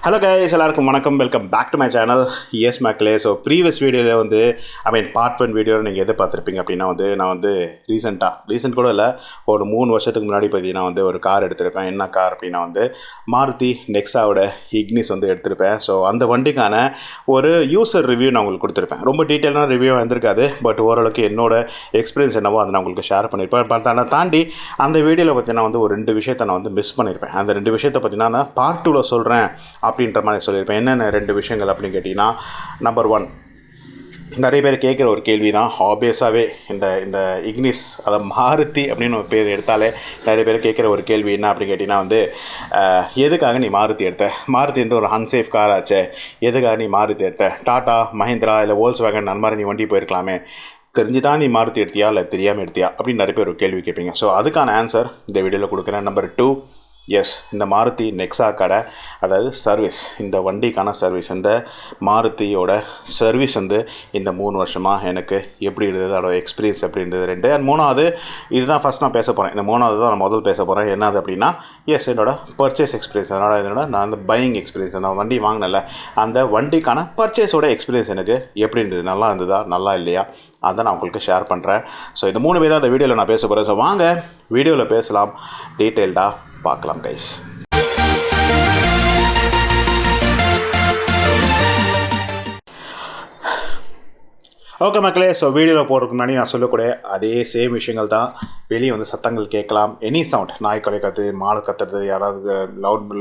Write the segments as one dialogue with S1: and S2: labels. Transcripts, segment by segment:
S1: Hello guys, எல்லாருக்கும் வணக்கம். Welcome back to my channel. Yes மக்களே. ஸோ ப்ரீவியஸ் வீடியோவில் வந்து பார்ட் 1 வீடியோ நீங்கள் எதை பார்த்துருப்பீங்க அப்படின்னா நான் வந்து ரீசெண்ட் கூட இல்லை, ஒரு 3 வருஷத்துக்கு முன்னாடி பார்த்தீங்கன்னா ஒரு கார் எடுத்திருப்பேன். என்ன கார் அப்படின்னா மாருதி நெக்ஸாவோட இக்னிஸ் எடுத்திருப்பேன். ஸோ அந்த வண்டிக்கான ஒரு யூசர் ரிவ்யூ நான் உங்களுக்கு கொடுத்துருப்பேன். ரொம்ப டீட்டெயிலான ரிவ்யூ வந்திருக்காது, பட் ஓரளவுக்கு என்னோட எக்ஸ்பீரியன்ஸ் என்னவோ அதை நான் உங்களுக்கு ஷேர் பண்ணியிருப்பேன். பட் அதை தாண்டி அந்த வீடியோவில் பார்த்தீங்கன்னா ஒரு 2 விஷயத்தை நான் மிஸ் பண்ணியிருப்பேன். அந்த 2 விஷயத்தை பார்த்தீங்கன்னா நான் பார்ட் 2ல் சொல்கிறேன் அப்படின்ற மாதிரி சொல்லியிருப்பேன். என்னென்ன 2 விஷயங்கள் அப்படின்னு கேட்டிங்கன்னா, நம்பர் 1, நிறைய பேர் கேட்குற ஒரு கேள்வி தான். ஆப்வியஸாகவே இந்த இக்னிஸ், அதை மாருதி அப்படின்னு ஒரு பேர் எடுத்தாலே நிறைய பேர் கேட்குற ஒரு கேள்வி என்ன அப்படின்னு கேட்டிங்கன்னா எதுக்காக நீ மாருதி எடுத்த? மாருதி ஒரு அன்சேஃப் கார் ஆச்சே, எதுக்காக நீ மாருதி எடுத்த? டாட்டா, மஹிந்திரா இல்லை வோல்க்ஸ்வேகன் அந்த மாதிரி நீ வண்டி போயிருக்கலாமே, தெரிஞ்சு தான் நீ மாருதி எடுத்தியா இல்லை தெரியாமல் எடுத்தியா அப்படின்னு நிறைய பேர் ஒரு கேள்வி கேட்பீங்க. ஸோ அதுக்கான ஆன்சர் இந்த வீடியோவில் கொடுக்குறேன். நம்பர் 2, எஸ், இந்த மாருதி நெக்ஸா கடை, அதாவது சர்வீஸ், இந்த வண்டிக்கான சர்வீஸ், இந்த மாருதியோட சர்வீஸ் இந்த 3 வருஷமாக எனக்கு எப்படி இருந்தது, அதோட எக்ஸ்பீரியன்ஸ் எப்படி இருந்தது 2. அண்ட் 3வது, இதுதான் ஃபஸ்ட் நான் பேச போகிறேன். இந்த 3வது தான் நான் முதல் பேச போகிறேன். என்னது அப்படின்னா, எஸ், என்னோட பர்ச்சேஸ் எக்ஸ்பீரியன்ஸ். என்னோட நான் அந்த பையிங் எக்ஸ்பீரியன்ஸ், அந்த வண்டி வாங்கினல அந்த வண்டிக்கான பர்ச்சேஸோட எக்ஸ்பீரியன்ஸ் எனக்கு எப்படி இருந்தது, நல்லா இருந்ததா நல்லா இல்லையா, அதை நான் உங்களுக்கு ஷேர் பண்ணுறேன். ஸோ இந்த 3 பேர் தான் அந்த வீடியோவில் நான் பேச போகிறேன். ஸோ வாங்க வீடியோவில் பேசலாம், டீட்டெயில்டாக பார்க்கலாம் கைஸ். ஓகே மக்களே. ஸோ வீடியோவில் போகிறதுக்கு முன்னாடி நான் சொல்லக்கூடிய அதே சேம் விஷயங்கள் தான். வெளியே சத்தங்கள் கேட்கலாம், எனி சவுண்ட், நாய் குலைக்கிறது, மாடு கத்துறது, யாராவது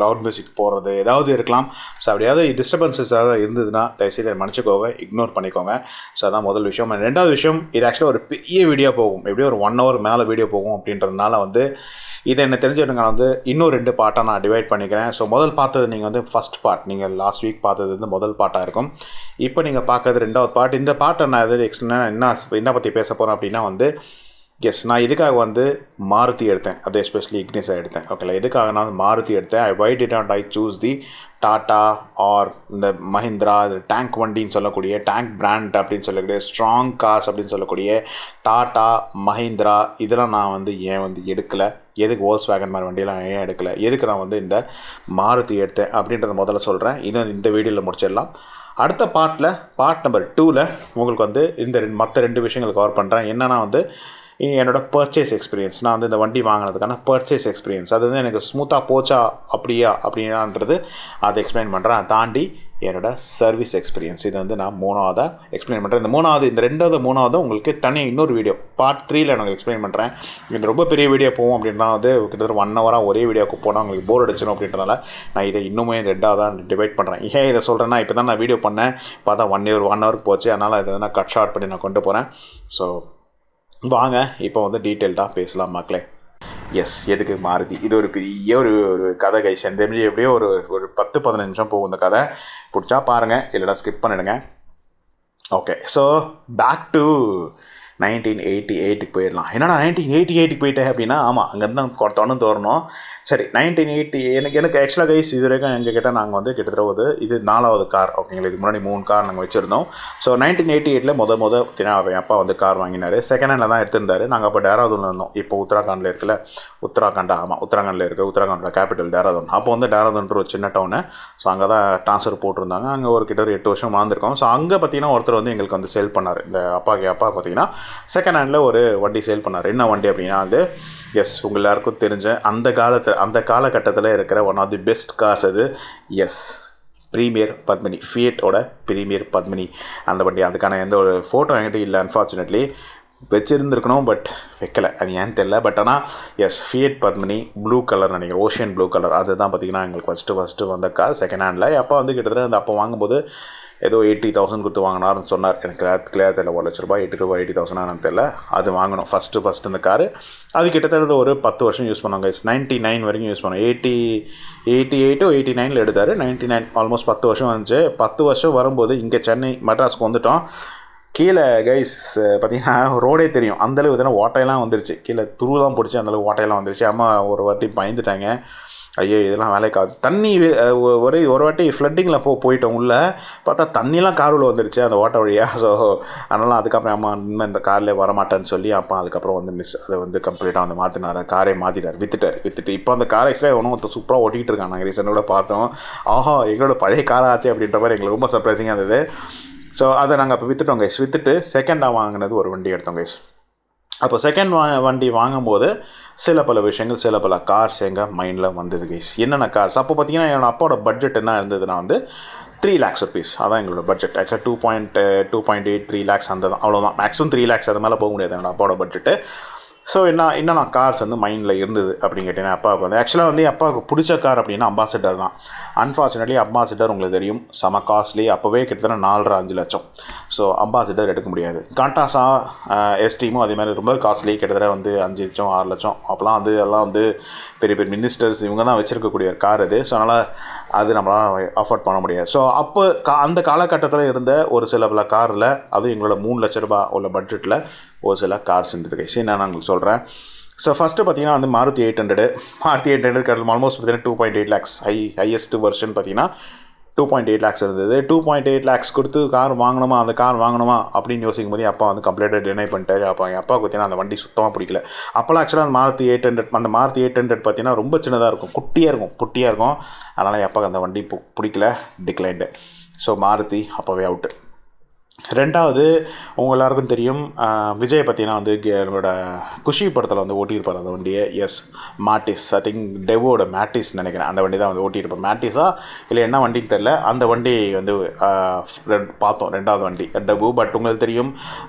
S1: லவுட் மியூசிக் போடுறது, ஏதாவது இருக்கலாம். ஸோ அப்படியாவது டிஸ்டர்பன்ஸஸ் ஏதாவது இருந்ததுன்னா தயவுசெய்து அதை மன்னிச்சுக்கோங்க, இக்னோர் பண்ணிக்கோங்க. ஸோ அதான் முதல் விஷயம். 2வது விஷயம், இது ஆக்சுவலாக ஒரு பெரிய வீடியோ போகும், எப்படியும் ஒரு 1 hour மேலே வீடியோ போகும். அப்படின்றதுனால இதை என்ன தெரிஞ்சவங்க இன்னும் 2 பார்ட்டாக நான் டிவைட் பண்ணிக்கிறேன். ஸோ முதல் பார்த்தது நீங்கள் ஃபஸ்ட் பார்ட், நீங்கள் லாஸ்ட் வீக் பார்த்தது முதல் பார்ட்டாக இருக்கும். இப்போ நீங்கள் பார்க்கறது 2வது பார்ட். இந்த பார்ட்டை நான் எதாவது என்ன பற்றி பேச போகிறேன் அப்படின்னா எஸ், நான் இதுக்காக மாருதி எடுத்தேன், அது எஸ்பெஷலி இக்னிஸை எடுத்தேன். ஓகேங்களா, எதுக்காக நான் மாருதி எடுத்தேன், why did not I choose the Tata or இந்த மஹிந்திரா, டேங்க் வண்டின்னு சொல்லக்கூடிய, டேங்க் பிராண்ட் அப்படின்னு சொல்லக்கூடிய, ஸ்ட்ராங் கார்ஸ் அப்படின்னு சொல்லக்கூடிய டாட்டா, மஹிந்திரா, இதெல்லாம் நான் ஏன் எடுக்கலை, எதுக்கு வோல்க்ஸ்வேகன் மாதிரி வண்டியெல்லாம் ஏன் எடுக்கலை, எதுக்கு நான் இந்த மாருதி எடுத்தேன் அப்படின்றத முதல்ல சொல்கிறேன். இந்த வீடியோவில் முடிச்சிடலாம். அடுத்த பார்ட் நம்பர் 2ல் உங்களுக்கு இந்த மற்ற 2 விஷயங்கள் கவர் பண்ணுறேன். என்னென்னா என்னோடய பர்ச்சேஸ் எக்ஸ்பீரியன்ஸ், நான் இந்த வண்டி வாங்கினதுக்கான பர்ச்சேஸ் எக்ஸ்பீரியன்ஸ், அது எனக்கு ஸ்மூத்தாக போச்சா அப்படின்றது அதை எக்ஸ்பிளைன் பண்ணுறேன். அதை தாண்டி என்னோடய சர்வீஸ் எக்ஸ்பீரியன்ஸ், இது நான் 3வதாக எக்ஸ்பிளைன் பண்ணுறேன். இந்த 2வது 3வது உங்களுக்கு தனியாக இன்னொரு வீடியோ பார்ட் 3ல் நான் எக்ஸ்பிளைன் பண்ணுறேன். இது ரொம்ப பெரிய வீடியோ போகும் அப்படின்னா கிட்டத்தட்ட 1 hour ஒரே வீடியோக்கு போனால் உங்களுக்கு போர் அடிச்சிடும். அப்படின்றனால நான் இதை இன்னுமே 2வது தான் டிவைட் பண்ணுறேன். ஏன் இதை சொல்கிறேன்னா, இப்போ தான் நான் வீடியோ பண்ணேன், பார்த்தா 1 hour போச்சு. அதனால் இதை நான் கட் ஷார்ட் பண்ணி நான் கொண்டு போகிறேன். ஸோ வாங்க இப்போ டீட்டெயில்டாக பேசலாம் மக்களே. எஸ், எதுக்கு மாருதி, இது ஒரு பெரிய ஒரு கதை கைஸ். இந்த எப்படியோ ஒரு 10-15 நிமிஷம் போகும் இந்த கதை. பிடிச்சா பாருங்கள், இல்லைடா ஸ்கிப் பண்ணிடுங்க. ஓகே, ஸோ பேக் டு 1988க்கு போயிடலாம். என்னடா 1988க்கு போயிட்டேன் அப்படின்னா, ஆமாம், அங்கேருந்து தான் தோறணும். சரி, 1980 எனக்கு ஆக்சுவலாக கைஸ் இது வரைக்கும் எங்கள் கிட்டே நாங்கள் கிட்டத்தட்ட இது 4வது கார். ஓகேங்களா, இதுக்கு முன்னாடி 3 கார் நாங்கள் வச்சுருந்தோம். ஸோ 1988ல் முதல் என் அப்பா கார் வாங்கினார். செகண்ட் ஹேண்டில் தான் எடுத்திருந்தார். நாங்கள் அப்போ டேராதூனில் இருந்தோம். இப்போ உத்தராகண்டில் இருக்குல்ல, உத்தராகண்டில் இருக்குது, உத்தராகண்டில் கேபிட்டல் டேராதூன். அப்போ டேராதூன்ற ஒரு சின்ன டவுனு. ஸோ அங்கே தான் ட்ரான்ஸ்ஃபர் போட்டிருந்தாங்க. அங்கே ஒரு கிட்ட 8 வருஷம் வாழ்ந்துருக்கோம். ஸோ அங்கே பார்த்தீங்கன்னா ஒருத்தர் எங்களுக்கு சேல் பண்ணார். இந்த அப்பா பார்த்தீங்கன்னா செகண்ட் ஹேண்டில் ஒரு வண்டி சேல் பண்ணார். என்ன வண்டி அப்படின்னா எஸ், உங்கள் எல்லாருக்கும் தெரிஞ்ச அந்த காலகட்டத்தில் இருக்கிற one of the best cars அது. எஸ், ப்ரீமியர் பத்மினி, ஃபியட்டோட ப்ரீமியர் பத்மினி அந்த வண்டி. அதுக்கான எந்த ஒரு ஃபோட்டோ என்கிட்ட இல்லை, அன்ஃபார்ச்சுனேட்லி. வச்சுருந்துருக்கணும், பட் வைக்கலை, அது ஏன்னு தெரில. பட் ஆனால் yes, Fiat Padmini, blue colour நினைக்கிறேன், ஓஷியன் ப்ளூ கலர். அதுதான் பார்த்திங்கன்னா எங்களுக்கு ஃபஸ்ட்டு வந்த கார் செகண்ட் ஹேண்டில். அப்போ கிட்டத்தட்ட அந்த அப்போ வாங்கும்போது ஏதோ 80,000 கொடுத்து வாங்கினார்னு சொன்னார். எனக்கு கிளியர் தெரியல, 1 லட்ச ரூபாய், 80,000 எனக்கு தெரியல. அது வாங்கணும் ஃபஸ்ட்டு இந்த காரு. அது கிட்டத்தட்ட ஒரு 10 வருஷம் யூஸ் பண்ணுவாங்க. 99 வரைக்கும் யூஸ் பண்ணுவோம். 88 89 எடுத்தார். 99 ஆல்மோஸ்ட் 10 வருஷம் வந்துச்சு. 10 வருஷம் வரும்போது இங்கே சென்னை மெட்ராஸ்க்கு வந்துவிட்டோம். கீழே கைஸ் பார்த்தீங்கன்னா ரோடே தெரியும், அந்தளவு ஓட்டையெல்லாம் வந்துருச்சு. கீழே துருவெல்லாம் பிடிச்சி அந்தளவு ஓட்டையெல்லாம் வந்துருச்சு. அம்மா ஒரு வாட்டி பயந்துட்டாங்க. ஐயோ இதெல்லாம் வேலைக்காது. தண்ணி ஒரு வாட்டி ஃப்ளட்டிங்கில் போயிட்டோம் உள்ளே, பார்த்தா தண்ணிலாம் கார் உள்ள வந்துடுச்சு அந்த ஓட்ட வழியாக. ஸோ அதனால் அதுக்கப்புறம் அம்மா இனிமேல் இந்த கார்லேயே வரமாட்டேன்னு சொல்லி அப்பா அதுக்கப்புறம் வந்து அதை வந்து கம்ப்ளீட்டாக வந்து மாற்றினார், காரே மாற்றினார், விற்றுட்டு இப்போ அந்த காரை எக்ஸ்ட்ரா ஒன்றும் சூப்பராக ஓட்டிகிட்டு இருக்காங்க. நாங்கள் ரீசெண்டாக கூட பார்த்தோம். ஆஹா எங்களோட பழைய கார் ஆச்சு அப்படின்ற மாதிரி எங்களுக்கு ரொம்ப சர்ப்ரைசிங்காக இருந்தது. ஸோ அதை நாங்கள் அப்போ விற்றுட்டோம் கைஸ். விற்றுட்டு செகண்டாக வாங்கினது ஒரு வண்டி எடுத்தோம் கைஸ். அப்போ செகண்ட் வண்டி வாங்கும்போது சில பல விஷயங்கள், சில பல கார்ஸ் எங்கள் மைண்டில் வந்தது கைஸ். என்னென்ன கார்ஸ் அப்போ பார்த்தீங்கன்னா என்னோடய அப்பாவோட பட்ஜெட் என்ன இருந்ததுன்னா வந்து 3 lakhs rupees. அதான் எங்களோட பட்ஜெட். ஆக்சுவலாக 2.8 3 lakhs அந்த தான், அவ்வளோதான். மேக்ஸிமம் 3 lakhs அது மேலே போக முடியாது என்னோடய அப்பாவோட பட்ஜெட்டு. ஸோ என்னென்ன கார்ஸ் வந்து மைண்டில் இருந்தது அப்படின்னு கேட்டிங்கன்னா, அப்பாவுக்கு வந்து ஆக்சுவலாக வந்து அப்பாவுக்கு பிடிச்ச கார் அப்படின்னா அம்பாசிடர் தான். அன்ஃபார்ச்சுனேட்லி அம்பாசிடர் உங்களுக்கு தெரியும் செம காஸ்ட்லி. அப்போவே கிட்டத்தட்ட 4.5 லட்சம். ஸோ அம்பாசிடர் எடுக்க முடியாது. காண்டாஸா எஸ்டீமும் அதே மாதிரி ரொம்ப காஸ்ட்லி, கிட்டத்தட்ட வந்து 5 லட்சம் 6 லட்சம். அப்போலாம் வந்து எல்லாம் வந்து பெரிய பெரிய மினிஸ்டர்ஸ் இவங்க தான் வச்சுருக்கக்கூடிய கார் அது. ஸோ அதனால் அது நம்மளால் அஃபோர்ட் பண்ண முடியாது. ஸோ அப்போ அந்த காலகட்டத்தில் இருந்த ஒரு சில பல காரில், அதுவும் எங்களோட 3 லட்ச ரூபா உள்ள பட்ஜெட்டில் ஒரு சில கார்ஸ் இருந்தது கைஸ். நான் உங்களுக்கு சொல்கிறேன். ஸோ ஃபஸ்ட்டு பார்த்தீங்கன்னா வந்து மாருதி 800 கடல் ஆல்மோஸ்ட் பார்த்தீங்கன்னா 2.8 lakhs. ஹையஸ்ட் வெர்ஷன் பார்த்தீங்கன்னா 2.8 lakhs இருந்தது. 2.8 lakhs கொடுத்து கார் வாங்கணுமா, அந்த கார் வாங்கணுமா அப்படின்னு யோசிக்கும் போது அப்பா வந்து கம்ப்ளீட்டாக டினை பண்ணிட்டாரு. அப்போ எங்கள் அப்பாவுக்கு பார்த்தீங்கன்னா அந்த வண்டி சுத்தமாக பிடிக்கல. அப்போலாம் ஆக்சுவலாக அந்த மாருதி 800 பார்த்தீங்கன்னா ரொம்ப சின்னதாக இருக்கும், குட்டியாக இருக்கும். அதனால் என் அப்பாவுக்கு அந்த வண்டி பிடிக்கல, டிக்ளைண்டு. ஸோ மாருதி அப்போவே அவுட்டு. ரெண்டாவது உங்கள் எல்லாருக்கும் தெரியும், விஜய் பார்த்தீங்கன்னா வந்து நம்மளோட குஷி படத்தில் வந்து ஓட்டியிருப்பார் அந்த வண்டியை. Yes, Matiz. ஐ திங்க் டெவோட மேட்டிஸ் நினைக்கிறேன். அந்த வண்டி தான் வந்து ஓட்டியிருப்பார். மேட்டிஸா இல்லை என்ன வண்டின்னு தெரில. அந்த வண்டி வந்து பார்த்தோம், ரெண்டாவது வண்டி டெவோ. பட் உங்களுக்கு தெரியும்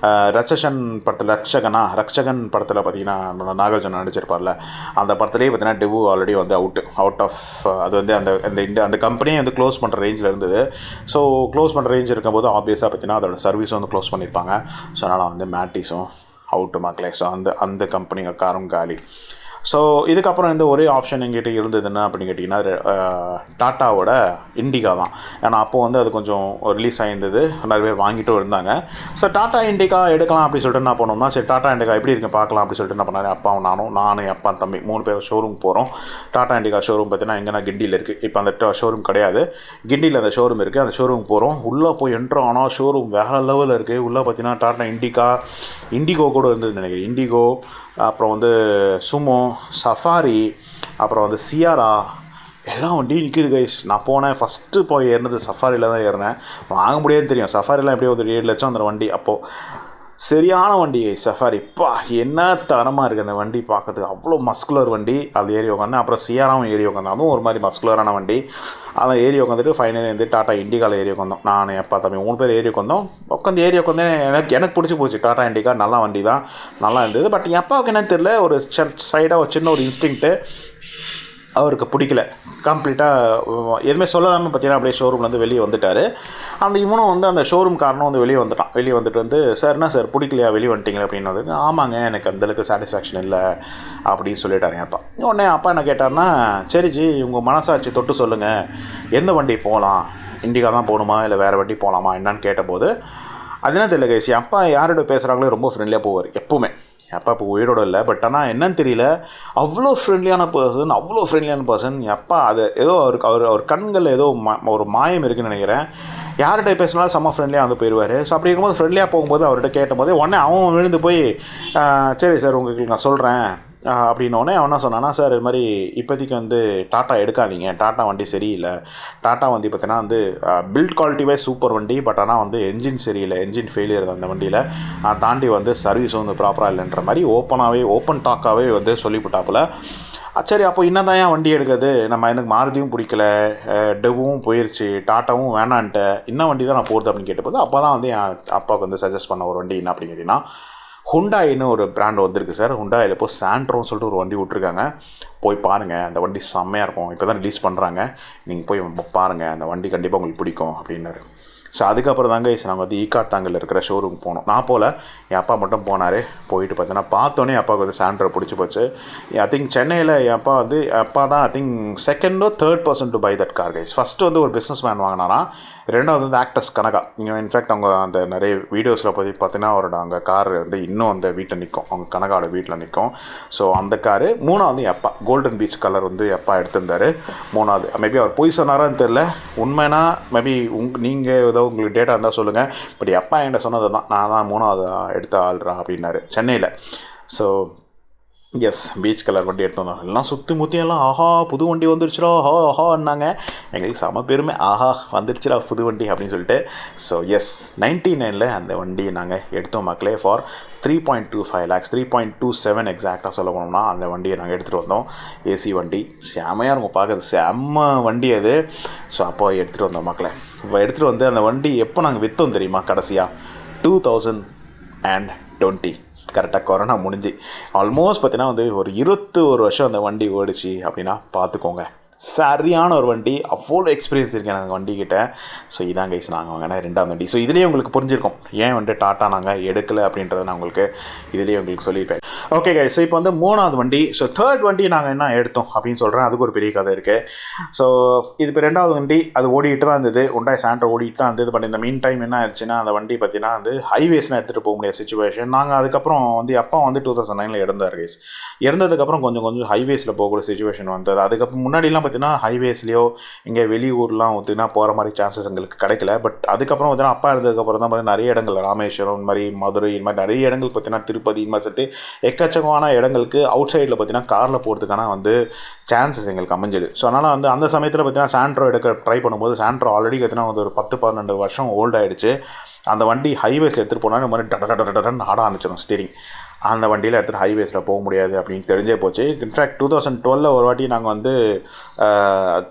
S1: ரட்சகன் படத்தில் ரட்சகன் படத்தில் பார்த்தீங்கன்னா நாகார்ஜுன நடிச்சிருப்பார்ல, அந்த படத்துலேயே பார்த்தீங்கன்னா டெவோ ஆல்ரெடி வந்து அவுட் ஆஃப் அது வந்து அந்த கம்பெனியை வந்து க்ளோஸ் பண்ணுற ரேஞ்சில் இருந்தது. ஸோ க்ளோஸ் பண்ணுற ரேஞ்ச் இருக்கும்போது ஆப்வியஸாக பார்த்தீங்கன்னா அதோட சர்வீஸும் வந்து க்ளோஸ் பண்ணியிருப்பாங்க. ஸோ அதனால் வந்து மேட்டிஸும் அவுட்டு மக்களே. ஸோ அந்த கம்பெனிங்க காரும் காலி. ஸோ இதுக்கப்புறம் இந்த ஒரே ஆப்ஷன் எங்கிட்ட இருந்ததுன்னா அப்படின்னு கேட்டிங்கன்னா டாட்டாவோட இண்டிகா தான். ஏன்னா அப்போது வந்து அது கொஞ்சம் ரிலீஸ் ஆகிருந்தது, நிறைய பேர் வாங்கிட்டும் இருந்தாங்க. ஸோ டாட்டா இண்டிகா எடுக்கலாம் அப்படின்னு சொல்லிட்டு என்ன பண்ணோம்னா, சரி டாட்டா இண்டிகா எப்படி இருக்கு பார்க்கலாம் அப்படின்னு சொல்லிட்டு என்ன பண்ணாரு, அப்பாவும் நானும் என் அப்பா தம்பி 3 பேர் ஷோரூம் போகிறோம். டாட்டா இண்டிகா ஷோரூம் பார்த்தீங்கன்னா எங்கன்னா கிண்டியில் இருக்குது. இப்போ அந்த ஷோரூம் கிடையாது, கிண்டியில் அந்த ஷோரூம் இருக்குது. அந்த ஷோரூம் போகிறோம். உள்ளே போய் என்ட்ரு ஆனால் ஷோரூம் வேறு லெவலில் இருக்குது. உள்ளே பார்த்தீங்கன்னா டாட்டா இண்டிகோ கூட இருந்தது நினைக்கிறேன். இண்டிகோ, அப்புறம் வந்து சுமோ, சஃபாரி, அப்புறம் வந்து சியாரா, எல்லாம் வண்டியும் நிற்கிது கைஸ். நான் போனேன், ஃபஸ்ட்டு போய் ஏறினது சஃபாரியில் தான் ஏறினேன். வாங்க முடியாதுன்னு தெரியும், சஃபாரிலாம் எப்படியோ ஒரு 7 லட்சம் அந்த வண்டி. அப்போது சரியான வண்டி சஃபாரி. என்ன தரமாக இருக்குது அந்த வண்டி பார்க்கறதுக்கு, அவ்வளோ மஸ்குலர் வண்டி. அது ஏறி உட்காந்தேன். அப்புறம் சியாராவும் ஏறி உட்காந்தேன், அதுவும் ஒரு மாதிரி மஸ்குலரான வண்டி. அதை ஏறி உட்காந்துட்டு ஃபைனலி வந்து டாட்டா இண்டிகாவில் ஏறி உட்காந்தோம். நான் எப்பா தம்பி 3 பேர் ஏறி உட்காந்தேன். எனக்கு பிடிச்சி போச்சு டாட்டா இண்டிகா. நல்லா வண்டி தான், நல்லா இருந்தது. பட் என் அப்பாவுக்கு என்னன்னு தெரியல, ஒரு சைடாக ஒரு சின்ன ஒரு இன்ஸ்டிங்க்ட்டு அவருக்கு பிடிக்கல. கம்ப்ளீட்டாக எதுவுமே சொல்லலாமல் பார்த்தீங்கன்னா அப்படியே ஷோரூம்லேருந்து வெளியே வந்துட்டார். அந்த இவனும் வந்து அந்த ஷோரூம் காரனும் வந்து வெளியே வந்துட்டு வந்து சார் என்ன சார் பிடிக்கலையா வெளியே வந்துட்டீங்களா அப்படின்னு வந்து, ஆமாங்க எனக்கு அந்தளவுக்கு சாட்டிஸ்ஃபேக்ஷன் இல்லை அப்படின்னு சொல்லிட்டாரு என் அப்பா. உடனே அப்பா என்ன கேட்டார்னா, சரி ஜி உங்கள் மனசாட்சி தொட்டு சொல்லுங்கள், எந்த வண்டி போகலாம், இண்டிகா தான் போகணுமா இல்லை வேறு வண்டி போகலாமா என்னன்னு கேட்டபோது, அது என்ன தெரியல கைஸ், என் அப்பா யாரோட பேசுகிறாங்களோ ரொம்ப ஃப்ரெண்ட்லியாக போவார் எப்போவுமே. என் அப்பா இப்போ உயிரோடு இல்லை, பட் ஆனால் என்னன்னு தெரியல, அவ்வளோ ஃப்ரெண்ட்லியான பர்சன் என் அப்பா. அது ஏதோ அவர் கண்களில் ஏதோ ஒரு மாயம் இருக்குதுன்னு நினைக்கிறேன். யார்கிட்ட பேசினாலும் செம்ம ஃப்ரெண்ட்லியாக வந்து போயிடுவார். ஸோ அப்படி இருக்கும்போது ஃப்ரெண்ட்லியாக போகும்போது அவர்கிட்ட கேட்டபோது உடனே அவன் விழுந்து போய் சரி சார் உங்களுக்கு நான் சொல்கிறேன் அப்படின்னோடனே அவன் என்ன சொன்னான்னா, சார் இது மாதிரி இப்போதைக்கு வந்து டாட்டா எடுக்காதீங்க, டாட்டா வண்டி சரியில்லை. டாட்டா வண்டி பார்த்தீங்கன்னா வந்து பில்ட் குவாலிட்டிவே சூப்பர் வண்டி, பட் ஆனால் வந்து என்ஜின் சரியில்லை, என்ஜின் ஃபெயிலியர் தான் அந்த வண்டியில். தாண்டி வந்து சர்வீஸ் வந்து ப்ராப்பராக இல்லைன்ற மாதிரி ஓப்பன் டாக்காகவே வந்து சொல்லிவிட்டாப்புல. சரி அப்போ என்னதான் ஏன் வண்டி எடுக்கிறது, எனக்கு மாருதியும் பிடிக்கல, டெவும் போயிடுச்சு, டாட்டாவும் வேணான்ட்டு, என்ன வண்டி தான் நான் போகிறது அப்படின்னு கேட்டபோது அப்போ தான் வந்து என் அப்பாவுக்கு வந்து சஜஸ்ட் பண்ண ஒரு வண்டி என்ன அப்படின்னு கேட்டிங்கன்னா, ஹுண்டாயின்னு ஒரு பிராண்ட் வந்திருக்கு சார். ஹுண்டாயில் இப்போ சாண்ட்ரோன்னு சொல்லிட்டு ஒரு வண்டி விட்ருக்காங்க, போய் பாருங்கள், அந்த வண்டி செம்மையாக இருக்கும், இப்போ தான் ரிலீஸ் பண்ணுறாங்க, நீங்கள் போய் பாருங்கள், அந்த வண்டி கண்டிப்பாக உங்களுக்கு பிடிக்கும் அப்படின்னாரு. ஸோ அதுக்கப்புறம் தாங்க நாங்கள் வந்து ஈகாட் தாங்கல் இருக்கிற ஷோரூம் போனோம். நான் போல், என் அப்பா மட்டும் போனார். போயிட்டு பார்த்தீங்கன்னா பார்த்தோன்னே அப்பாவுக்கு வந்து சாண்ட்ரோ பிடிச்சி போச்சு. ஐ திங்க் சென்னையில் என் அப்பா தான் I think second or third person to buy that car guys. First வந்து ஒரு பிஸ்னஸ் மேன் வாங்கினாராம், ரெண்டாவது வந்து ஆக்டர்ஸ் கனகா. இன்ஃபேக்ட் அவங்க அந்த நிறைய வீடியோஸில் பற்றி பார்த்தீங்கன்னா அவரோட அங்கே கார் வந்து இன்னும் அந்த வீட்டில் நிற்கும், அவங்க கனகாவோட வீட்டில் நிற்கும். ஸோ அந்த காரு. மூணாவது வந்து அப்பா கோல்டன் பீச் கலர் வந்து அப்பா எடுத்திருந்தார். மூணாவது மேபி அவர் போய் சொன்னாரான்னு தெரில, உண்மைனா மேபி நீங்கள் ஏதோ உங்களுக்கு டேட்டா இருந்தால் சொல்லுங்கள். பட் அப்பா என்கிட்ட சொன்னது தான், நான் தான் மூணாவது எடுத்த ஆள்றா அப்படின்னாரு சென்னையில். ஸோ எஸ், பீச் கலர் வண்டி எடுத்து வந்தோம். எல்லாம் சுற்றி முற்றியெல்லாம் ஆஹா புது வண்டி வந்துருச்சுரா ஆஹான்னாங்க. எங்களுக்கு செம பெருமை, ஆஹா வந்துருச்சுரா புது வண்டி அப்படின்னு சொல்லிட்டு. ஸோ எஸ், 99 அந்த வண்டியை நாங்கள் எடுத்தோம் மக்களே ஃபார் 3.25 lakhs, 3.27 எக்ஸாக்டாக சொல்ல போனோம்னா அந்த வண்டியை நாங்கள் எடுத்துகிட்டு வந்தோம். ஏசி வண்டி செம்மையாக இருக்கும் பார்க்குறது, செம்ம வண்டி அது. ஸோ அப்போ எடுத்துகிட்டு வந்தோம் மக்களே. இப்போ எடுத்துகிட்டு வந்து அந்த வண்டி எப்போ நாங்கள் விற்றோம் தெரியுமா? கடைசியாக 2020 கரெக்டாக கொரோனா முடிஞ்சு ஆல்மோஸ்ட் பார்த்தீங்கன்னா வந்து ஒரு 21 வருஷம் அந்த வண்டி ஓடிச்சு அப்படின்னா பார்த்துக்கோங்க. சரியான ஒரு வண்டி, அவ்வளோ எக்ஸ்பீரியன்ஸ் இருக்கேன் அந்த வண்டிக்கிட்ட. ஸோ இதான் கைஸ் நாங்கள் வாங்கினா ரெண்டாவது வண்டி. ஸோ இதுலேயே உங்களுக்கு புரிஞ்சிருக்கும் ஏன் வந்து டாட்டா நாங்கள் எடுக்கலை அப்படின்றத நான் உங்களுக்கு இதுலேயே உங்களுக்கு சொல்லியிருப்பேன். ஓகே கைஸ், ஸோ இப்போ வந்து மூணாவது வண்டி. ஸோ தேர்ட் வண்டி நாங்கள் என்ன எடுத்தோம் அப்படின்னு சொல்கிறேன், அதுக்கு ஒரு பெரிய கதை இருக்குது. ஸோ இது இப்போ ரெண்டாவது வண்டி, அது ஓடிட்டு தான் இருந்தது, ஹுண்டாய் சாண்ட்ரோ ஓடிட்டு தான் இருந்தது. பட் இந்த மீன் டைம் என்ன ஆயிடுச்சுன்னா அந்த வண்டி பார்த்தீங்கன்னா வந்து ஹைவேஸ்லாம் எடுத்துகிட்டு போக முடியாத சுச்சுவேஷன். நாங்கள் அதுக்கப்புறம் வந்து அப்பா வந்து 2009 இறந்தார் கைஸ். இறந்ததுக்கப்புறம் கொஞ்சம் ஹைவேஸில் போகக்கூடிய சுச்சுவேஷன் வந்தது. அதுக்கப்புறம் முன்னாடிலாம் பார்த்தீங்கன்னா ஹைவேஸ்லையோ இங்கே வெளியூர்லாம் பார்த்தீங்கன்னா போகிற மாதிரி சான்சஸ் எங்களுக்கு கிடைக்கல. பட் அதுக்கப்புறம் பார்த்தீங்கன்னா அப்பா இருந்ததுக்கப்புறம் தான் பார்த்தீங்கன்னா நிறைய இடங்கள், ராமேஸ்வரம் இந்த மாதிரி, மதுரை இந்த மாதிரி நிறைய இடங்கள் பார்த்தீங்கன்னா, திருப்பதி இந்த மாதிரி சொல்லிட்டு எக்கச்சக்கமான இடங்களுக்கு அவுட் சைடில் பார்த்தீங்கன்னா காரில் போகிறதுக்கான வந்து சான்சஸ் எங்களுக்கு அமைஞ்சது. ஸோ அதனால் வந்து அந்த சமயத்தில் பார்த்தீங்கன்னா சாண்ட்ரோ எடுக்க ட்ரை பண்ணும்போது சாண்ட்ரோ ஆல்ரெடி பார்த்தீங்கன்னா வந்து ஒரு 10-12 வருஷம் ஓல்ட் ஆகிடுச்சு. அந்த வண்டி ஹைவேஸில் எடுத்துகிட்டு போனால் இந்த மாதிரி டடன்னு ஆட ஆரம்பிச்சிடும் ஸ்டீரிங். அந்த வண்டியில் எடுத்துகிட்டு ஹைவேஸில் போக முடியாது அப்படின்னு தெரிஞ்சே போச்சு. இன்ஃபேக்ட் 2012 ஒரு வாட்டி நாங்கள் வந்து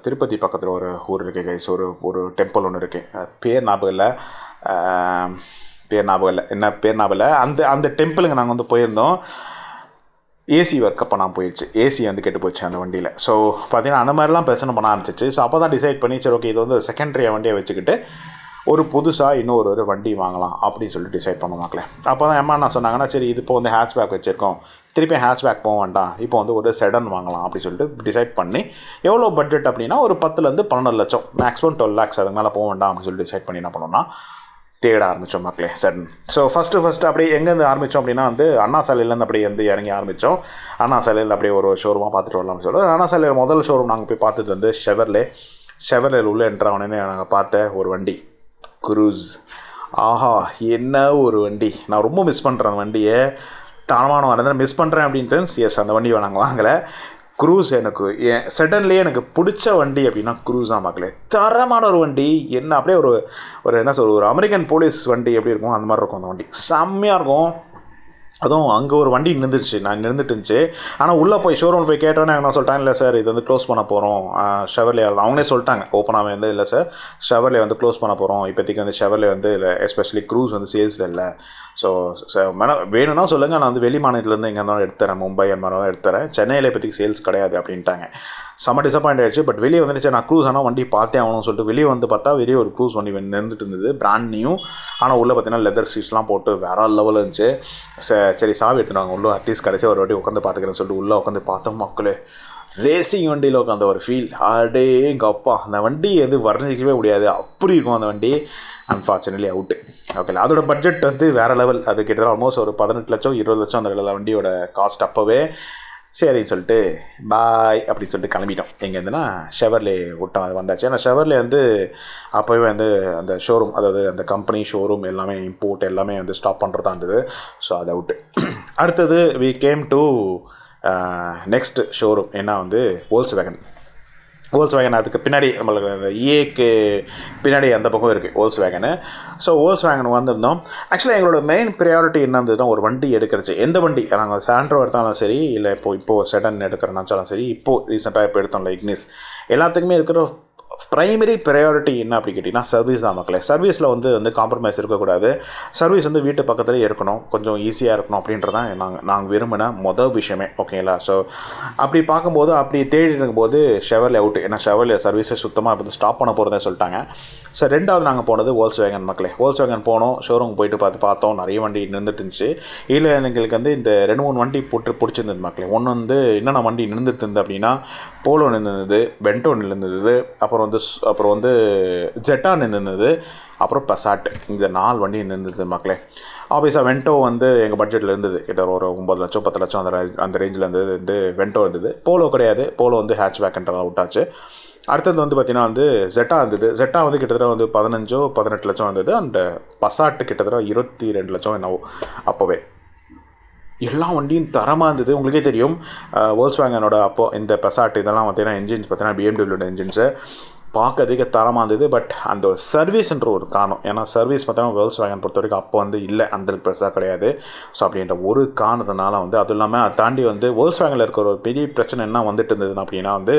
S1: திருப்பதி பக்கத்தில் ஒரு ஊர் இருக்குது கைஸ், ஒரு டெம்பிள் ஒன்று இருக்குது, பேர் ஞாபகம் இல்லை, என்ன பேர் ஞாபகம் இல்லை. அந்த டெம்பிளுக்கு நாங்கள் வந்து போயிருந்தோம். ஏசி ஒர்க் அப்போ நான் போயிடுச்சு, ஏசி வந்து கெட்டு போச்சு அந்த வண்டியில். ஸோ பார்த்தீங்கன்னா அந்த மாதிரிலாம் பிரச்சனை பண்ண ஆரம்பிச்சிச்சு. ஸோ அப்போ தான் டிசைட் பண்ணி சரி ஓகே இது வந்து செகண்டரியாக வண்டியை வச்சுக்கிட்டு ஒரு புதுசாக இன்னொரு வண்டி வாங்கலாம் அப்படின்னு சொல்லி டிசைட் பண்ண மக்களே. அப்போ தான் அம்மா என்ன சொன்னாங்கன்னா, சரி இது இப்போ வந்து ஹேட்ச்பேக் வச்சுருக்கோம், திருப்பி ஹேட்ச்பேக் போக வேண்டாம், இப்போ வந்து ஒரு செடன் வாங்கலாம் அப்படி சொல்லிட்டு டிசைட் பண்ணி, எவ்வளோ பட்ஜெட் அப்படின்னா ஒரு 10-12 லட்சம், மேக்ஸிமம் 12 lakhs, அதுக்கு மேலே போக வேண்டாம் அப்படின்னு சொல்லி டிசைட் பண்ணி என்ன பண்ணோம்னா தேட ஆரம்பித்தோம் மக்களே செடன். ஸோ ஃபஸ்ட்டு அப்படியே எங்கேருந்து ஆரம்பித்தோம் அப்படின்னா வந்து அண்ணா சாலையிலேருந்து அப்படியே வந்து இறங்கி ஆரம்பித்தோம். அண்ணா சாலையில் அப்படியே ஒரு ஷோரூமாக பார்த்துட்டு வரலாம்னு சொல்லி அண்ணா சாலையில் முதல் ஷோரூம் நாங்கள் போய் பார்த்தது வந்து ஷெவர்லேயில் உள்ள என்ட்ரு ஆனோடனே நாங்கள் பார்த்த ஒரு வண்டி குரூஸ். ஆஹா என்ன ஒரு வண்டி, நான் ரொம்ப மிஸ் பண்ணுறேன் அந்த வண்டியை. தரமான வரேன் மிஸ் பண்ணுறேன் அப்படின்னு எஸ் அந்த வண்டியை நாங்கள் வாங்கலை. குரூஸ் எனக்கு செடன்லேயே எனக்கு பிடிச்ச வண்டி அப்படின்னா குரூஸ் தான் மக்களே. தரமான ஒரு வண்டி, என்ன அப்படியே ஒரு என்ன சொல்ற ஒரு அமெரிக்கன் போலீஸ் வண்டி எப்படி இருக்கும் அந்த மாதிரி இருக்கும் அந்த வண்டி, செம்மையாக இருக்கும். அதுவும் அங்கே ஒரு வண்டி நின்றுட்டு இருந்துச்சு. ஆனால் உள்ளே போய் ஷோரூமில் போய் கேட்டோன்னே என்ன சொல்லிட்டாங்க, இல்லை சார் இது வந்து க்ளோஸ் பண்ண போகிறோம், ஷெவர்லே அவங்களே சொல்லிட்டாங்க ஓப்பனாகவே வந்து, இல்லை சார் ஷெவர்லே வந்து க்ளோஸ் பண்ண போகிறோம், இப்போதைக்கு வந்து ஷெவர்லே வந்து இல்லை, எஸ்பெஷலி க்ரூஸ் வந்து சேல்ஸில் இல்லை. ஸோ வேணும்னா சொல்லுங்கள், நான் வந்து வெளி மாநிலத்துலேருந்து எங்கே இருந்தாலும் எடுத்துறேன், மும்பை அந்த மாதிரி எடுத்துறேன், சென்னையில் இப்போதைக்கு சேல்ஸ் கிடையாது அப்படின்ட்டாங்க. செம்ம டிசப்பாயிண்ட் ஆகிடுச்சு. பட் வெளியே வந்துட்டு நான் க்ரூஸ் ஆனால் வண்டி பார்த்தே ஆகணும்னு சொல்லிட்டு வெளியே வந்து பார்த்தா வெளியே ஒரு க்ரூஸ் வண்டி நின்றுட்டு இருந்தது, பிராண்ட் நியூ. ஆனால் உள்ளே பார்த்தீங்கன்னா லெதர் சீட்ஸ்லாம் போட்டு வேற லெவலில் இருந்துச்சு. சரி சாவி எடுத்துனாங்க உள்ளே, அட்லீஸ்ட் கடைசி ஒரு வாட்டி உட்காந்து பார்த்துக்கிறேன்னு சொல்லிட்டு உள்ளே உட்காந்து பார்த்தோம் மக்களே. ரேசிங் வண்டியில் உட்காந்த ஒரு ஃபீல், அடே எங்கள் அப்பா, அந்த வண்டி வந்து வர்ணிக்கவே முடியாது, அப்படி இருக்கும் அந்த வண்டி. Unfortunately out. ஓகேங்களா, அதோட பட்ஜெட் வந்து வேறு லெவல், அது கிட்டத்தட்ட ஆல்மோஸ்ட் ஒரு 18 லட்சம் 20 லட்சம் அந்த வண்டியோட காஸ்ட் அப்போவே. சரின்னு சொல்லிட்டு பாய் அப்படின்னு சொல்லிட்டு கிளம்பிட்டோம். எங்கேருந்துன்னா ஷெவர்லே விட்டோம், அது வந்தாச்சு. ஏன்னா ஷெவர்லே வந்து அப்போவே வந்து அந்த ஷோரூம், அதாவது அந்த கம்பெனி ஷோரூம் எல்லாமே இம்போர்ட் எல்லாமே வந்து ஸ்டாப் பண்ணுறதா இருந்தது. ஸோ அதை அவுட்டு. அடுத்தது we came to next showroom, என்ன வந்து வோல்க்ஸ்வேகன். அதுக்கு பின்னாடி நம்மளுக்கு அந்த இஏக்கு பின்னாடி அந்த பக்கம் இருக்குது வோல்க்ஸ்வேகனு. ஸோ வோல்க்ஸ்வேகன் வந்திருந்தோம். ஆக்சுவலாக எங்களோட மெயின் ப்ரையாரிட்டி என்ன இருந்ததுன்னா ஒரு வண்டி எடுக்கிறச்சு, எந்த வண்டி நாங்கள் சாண்ட்ரோ எடுத்தாலும் சரி, இல்லை இப்போது செடன் எடுக்கிறனாச்சாலும் சரி, இப்போது ரீசெண்டாக இப்போ எடுத்தோம்ல இக்னிஸ், எல்லாத்துக்குமே இருக்கிற ப்ரைமரி ப்ரையாரிட்டி என்ன அப்படி கேட்டிங்கன்னா சர்வீஸ் தான் மக்களே. சர்வீஸில் வந்து காம்ப்ரமைஸ் இருக்கக்கூடாது. சர்வீஸ் வந்து வீட்டு பக்கத்துலேயே இருக்கணும், கொஞ்சம் ஈஸியாக இருக்கணும் அப்படின்றதான் நாங்கள் விரும்பின மொதல் விஷயமே. ஓகேங்களா? ஸோ அப்படி பார்க்கும்போது அப்படி தேடி இருக்கும்போது ஷெவர்லே அவுட்டு. ஏன்னா ஷெவர்லே சர்வீஸை சுத்தமாக வந்து ஸ்டாப் பண்ண போகிறதே சொல்லிட்டாங்க. ஸோ ரெண்டாவது நாங்கள் போனது வோல்ஸ்வேகன் மக்களே. வோல்ஸ்வேகன் போனோம், ஷோரூம் போயிட்டு பார்த்தோம், நிறைய வண்டி நின்றுட்டு இருந்துச்சு. இதில் எங்களுக்கு வந்து இந்த 2-3 வண்டி பிடிச்சிருந்தது மக்களே. ஒன்று வந்து என்னென்ன வண்டி நின்றுட்டு இருந்தது அப்படின்னா, போலோ நின்றுருந்தது, பென்டோ நின்றுருந்தது, அப்புறம் வந்து ஜெட்டா நின்றுருந்தது, அப்புறம் பசாட். இந்த 4 வண்டி நின்றுது மக்களே. ஆப்வியஸாக வென்டோ வந்து எங்கள் பட்ஜெட்டில் இருந்தது, கிட்ட ஒரு 9 லட்சம் 10 லட்சம் அந்த ரேஞ்சில் இருந்தது வந்து வென்டோ இருந்தது. போலோ கிடையாது, போலோ வந்து ஹேட்ச்பேக்ன்ற விட்டாச்சு. அடுத்தது வந்து பார்த்திங்கன்னா வந்து ஜெட்டா இருந்தது. ஜெட்டா வந்து கிட்டத்தட்ட வந்து 15-18 லட்சம் இருந்தது. அண்ட் பசாட்டு கிட்டத்தட்ட 22 லட்சம் என்னவோ அப்போவே. எல்லா வண்டியும் தரமாக இருந்தது. உங்களுக்கே தெரியும் வோல்ஸ்வேகனோட அப்போது இந்த பசாட் இதெல்லாம் பார்த்தீங்கன்னா என்ஜின்ஸ் பார்த்தீங்கன்னா பிஎம்டபிள்யூட என்ஜின்ஸு பார்க்கறதுக்கு தரமாக இருந்தது. பட் அந்த சர்வீஸ்ன்ற ஒரு காரணம், ஏன்னா சர்வீஸ் பார்த்தோன்னா வோல்ஸ்வேகன் பொறுத்த வரைக்கும் அப்போ வந்து இல்லை, அந்த பெருசாக கிடையாது. ஸோ அப்படின்ற ஒரு காரணத்தினால வந்து அதுவும் இல்லாமல் அதை தாண்டி வந்து வோல்ஸ்வேகனில் இருக்கிற ஒரு பெரிய பிரச்சனை என்ன வந்துட்டு இருந்ததுன்னு அப்படின்னா வந்து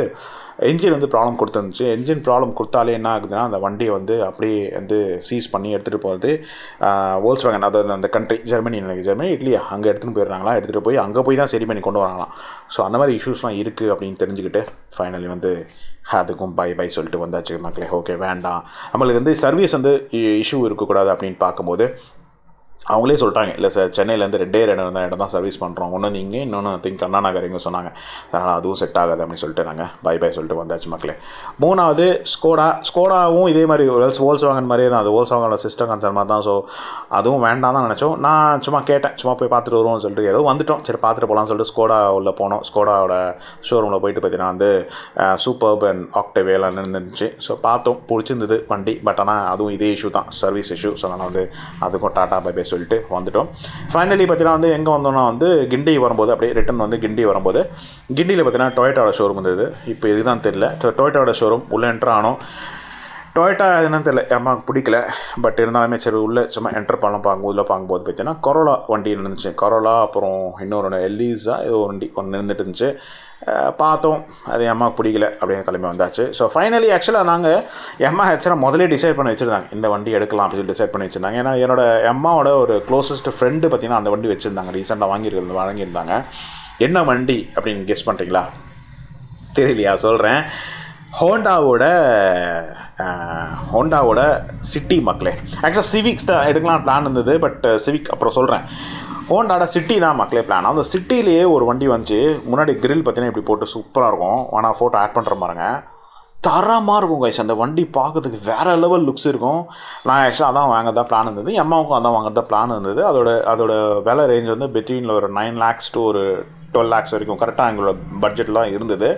S1: என்ஜின் வந்து ப்ராப்ளம் கொடுத்துருந்துச்சு. என்ஜின் ப்ராப்ளம் கொடுத்தாலே என்ன ஆகுதுன்னா அந்த வண்டியை வந்து அப்படியே வந்து சீஸ் பண்ணி எடுத்துகிட்டு போகிறது வோல்ஸ்வேகன், அதாவது அந்த கண்ட்ரி ஜெர்மனி இட்லியா அங்கே எடுத்துகிட்டு போயிடுறாங்களா, எடுத்துகிட்டு போய் அங்கே போய் தான் சரி பண்ணி கொண்டு வராங்களாம். ஸோ அந்த மாதிரி இஷ்யூஸ்லாம் இருக்குது அப்படின்னு தெரிஞ்சுக்கிட்டு ஃபைனலி வந்து அதுக்கும் பை சொல்லிட்டு வந்தாச்சு மக்களே. ஓகே வேண்டாம், நம்மளுக்கு வந்து சர்வீஸ் வந்து இஷ்யூ இருக்கக்கூடாது அப்படின்னு பார்க்கும்போது அவங்களே சொல்லிட்டாங்க, இல்லை சார் சென்னையிலேருந்து 2 இடம் தான் சர்வீஸ் பண்ணுறோம், ஒன்று நீங்கள் இன்னொன்று அண்ணா நகர் இங்கே சொன்னாங்க, அதனால் அதுவும் செட் ஆகாது அப்படின்னு சொல்லிட்டு நாங்கள் பை சொல்லிட்டு வந்தாச்சு மக்களே. மூணாவது ஸ்கோடாவும் இதே மாதிரி வோல்ஸ்வேகன் மாதிரியே தான், அது வோல்ஸ்வேகனோட சிஸ்டம் கன்சர்ன் மாதிரி தான். ஸோ அதுவும் வேண்டாம் தான் நினச்சோம். நான் சும்மா கேட்டேன், சும்மா போய் பார்த்துட்டு வருவோம்னு சொல்லிட்டு ஏதோ வந்துட்டோம், சரி பார்த்துட்டு போகலான்னு சொல்லிட்டு ஸ்கோடா உள்ள போனோம். ஸ்கோடாவோட ஷோரூமில் போயிட்டு பார்த்தீங்கன்னா வந்து சூப்பர்ப் அண்ட் ஆக்டேவேலாம் இருந்துச்சு. ஸோ பார்த்தோம், பிடிச்சிருந்தது வண்டி. பட் ஆனால் அதுவும் இதே இஷ்யூ தான், சர்வீஸ் இஷ்யூ. ஸோ அதனால் வந்து அதுக்கும் டாட்டா பை சொல்லிட்டு வந்துட்டோம். ஃபைனலி பார்த்தீங்கன்னா வந்து எங்கே வந்தோம்னா வந்து கிண்டி வரும்போது அப்படியே ரிட்டன் வந்து கிண்டி வரும்போது கிண்டியில் பார்த்தீங்கன்னா டொயோட்டாவோட ஷோரூம் இருந்தது. இப்போ இதுதான் தெரியல, டொயோட்டாவோட ஷோரூம் உள்ளே என்ட்ரு ஆனோம். டொயோட்டா என்னன்னு தெரியல, அம்மாவுக்கு பிடிக்கல. பட் இருந்தாலுமே சரி உள்ளே சும்மா என்டர் பார்க்கும்போது பார்த்தீங்கன்னா கொரோலா வண்டி இருந்துச்சு. கொரோலா அப்புறம் இன்னொரு எல்லிஸா ஏதோ வண்டி ஒன்று இருந்துட்டு இருந்துச்சு. பார்த்தோம், அது அம்மாவுக்கு பிடிக்கல, அப்படியே கிளம்பி வந்தாச்சு. ஸோ ஃபைனலி ஆக்சுவலாக நாங்கள் ஆக்சுவலாக முதலே டிசைட் பண்ணி வச்சுருந்தாங்க, இந்த வண்டி எடுக்கலாம் அப்படின்னு சொல்லி டிசைட் பண்ணி வச்சுருந்தாங்க. ஏன்னா என்னோட அம்மாவோட ஒரு க்ளோசஸ்ட் ஃப்ரெண்டு பார்த்திங்கன்னா அந்த வண்டி வச்சுருந்தாங்க, ரீசெண்டாக வாங்கியிருந்தாங்க. என்ன வண்டி அப்படின்னு கெஸ் பண்ணுறீங்களா? தெரியலையா? சொல்கிறேன், ஹோண்டாவோட சிட்டி மக்களே. ஆக்சுவலாக சிவிக்ஸ் தான் எடுக்கலாம் பிளான் இருந்தது, பட் சிவிக் அப்புறம் சொல்கிறேன். ஹோண்டாவோட சிட்டி தான் மக்களே பிளான். அந்த சிட்டிலேயே ஒரு வண்டி வந்துச்சு, முன்னாடி கிரில் பார்த்தீங்கன்னா இப்படி போட்டு சூப்பராக இருக்கும். ஆனால் ஃபோட்டோ ஆட் பண்ணுற பாருங்க, தரமாக இருக்கும் கைஸ். அந்த வண்டி பார்க்கறதுக்கு வேறு லெவல் லுக்ஸ் இருக்கும். நான் ஆக்சுவலாக அதான் வாங்கதான் பிளான் இருந்தது, அம்மாவுக்கும் அதான் வாங்குறதா பிளான் இருந்தது. அதோட விலை ரேஞ்ச் வந்து பிட்வீனில் ஒரு 9 lakhs to ஒரு 12 lakhs வரைக்கும் கரெக்டாக எங்களோட பட்ஜெட்டில் தான் இருந்தது.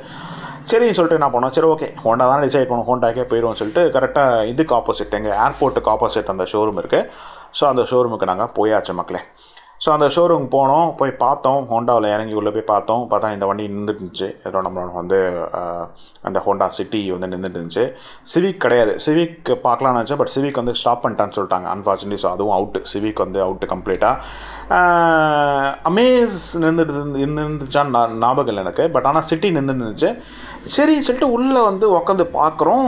S1: சரின்னு சொல்லிட்டு என்ன பண்ணோம், சரி ஓகே ஹோண்டா தான் டிசைட் பண்ணோம், ஹோண்டாக்கே போயிடுவோம் சொல்லிட்டு கரெக்டாக இதுக்கு ஆப்போசிட், எங்கள் ஏர்போர்ட்டுக்கு ஆப்போசிட் அந்த ஷோரூம் இருக்குது. ஸோ அந்த ஷோரூமுக்கு நாங்கள் போயாச்சு மக்களே. ஸோ அந்த ஷோரூம் போனோம், போய் பார்த்தோம், ஹோண்டாவில் இறங்கி உள்ளே போய் பார்த்தா இந்த வண்டி நின்றுட்டு இருந்துச்சு. ஏதோ நம்மளோட வந்து அந்த ஹோண்டா சிட்டி வந்து நின்றுட்டு இருந்துச்சு. சிவிக் கிடையாது, சிவிக் பார்க்கலான்னு நினச்சேன், பட் சிவிக் வந்து ஸ்டாப் பண்ணிட்டான்னு சொல்லிட்டாங்க அன்ஃபார்ச்சுனேட்லி. ஸோ அதுவும் அவுட்டு, சிவிக் வந்து அவுட்டு கம்ப்ளீட்டாக. அமேஸ் நின்றுச்சான்னு ஞாபகம் இல்லை எனக்கு, பட் ஆனால் சிட்டி நின்றுருந்துச்சு. சரின்னு சொல்லிட்டு உள்ளே வந்து உட்காந்து பார்க்குறோம்,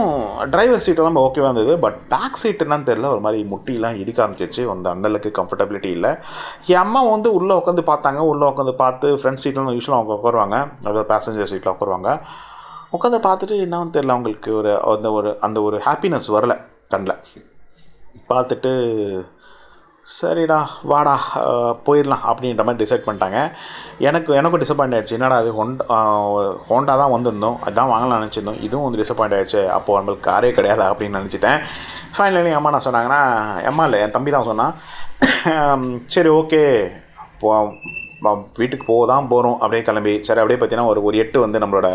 S1: டிரைவர் சீட்டெல்லாம் ஓகேவாக இருந்தது. பட் பேக் சீட் என்னன்னு தெரியல, ஒரு மாதிரி முட்டிலாம் இடிக்க ஆரம்பிச்சிச்சு, வந்து அந்தளவுக்கு கம்ஃபர்டபிலிட்டி இல்லை. என் அம்மா வந்து உள்ளே உட்காந்து பார்த்தாங்க, உள்ளே உட்காந்து பார்த்து ஃப்ரண்ட் சீட்லாம் யூஸ்வலாக அவங்க உட்காருவாங்க, அதாவது பேசஞ்சர் சீட்டில் உட்காருவாங்க. உட்காந்து பார்த்துட்டு என்னன்னு தெரியல, அவங்களுக்கு அந்த ஒரு ஹாப்பினஸ் வரல கண்ணில். பார்த்துட்டு சரிடா வாடா போயிடலாம் அப்படின்ற மாதிரி டிசைட் பண்ணிட்டாங்க. எனக்கும் டிசப்பாயிண்ட் ஆகிடுச்சு. என்னடா அது ஹோண்டா தான் வந்திருந்தோம், அதுதான் வாங்கலாம் நினச்சிருந்தோம், இதுவும் வந்து டிசப்பாயிண்ட் ஆகிடுச்சு. அப்போது நம்மளுக்கு காரே கிடையாது அப்படின்னு நினச்சிட்டேன். ஃபைனலி அம்மா என்ன சொன்னாங்கன்னா, அம்மா இல்லை என் தம்பி தான் சொன்னான், சரி ஓகே வீட்டுக்கு போகிறோம் அப்படியே கிளம்பி. சரி அப்படியே பார்த்தீங்கன்னா ஒரு 8 வந்து நம்மளோட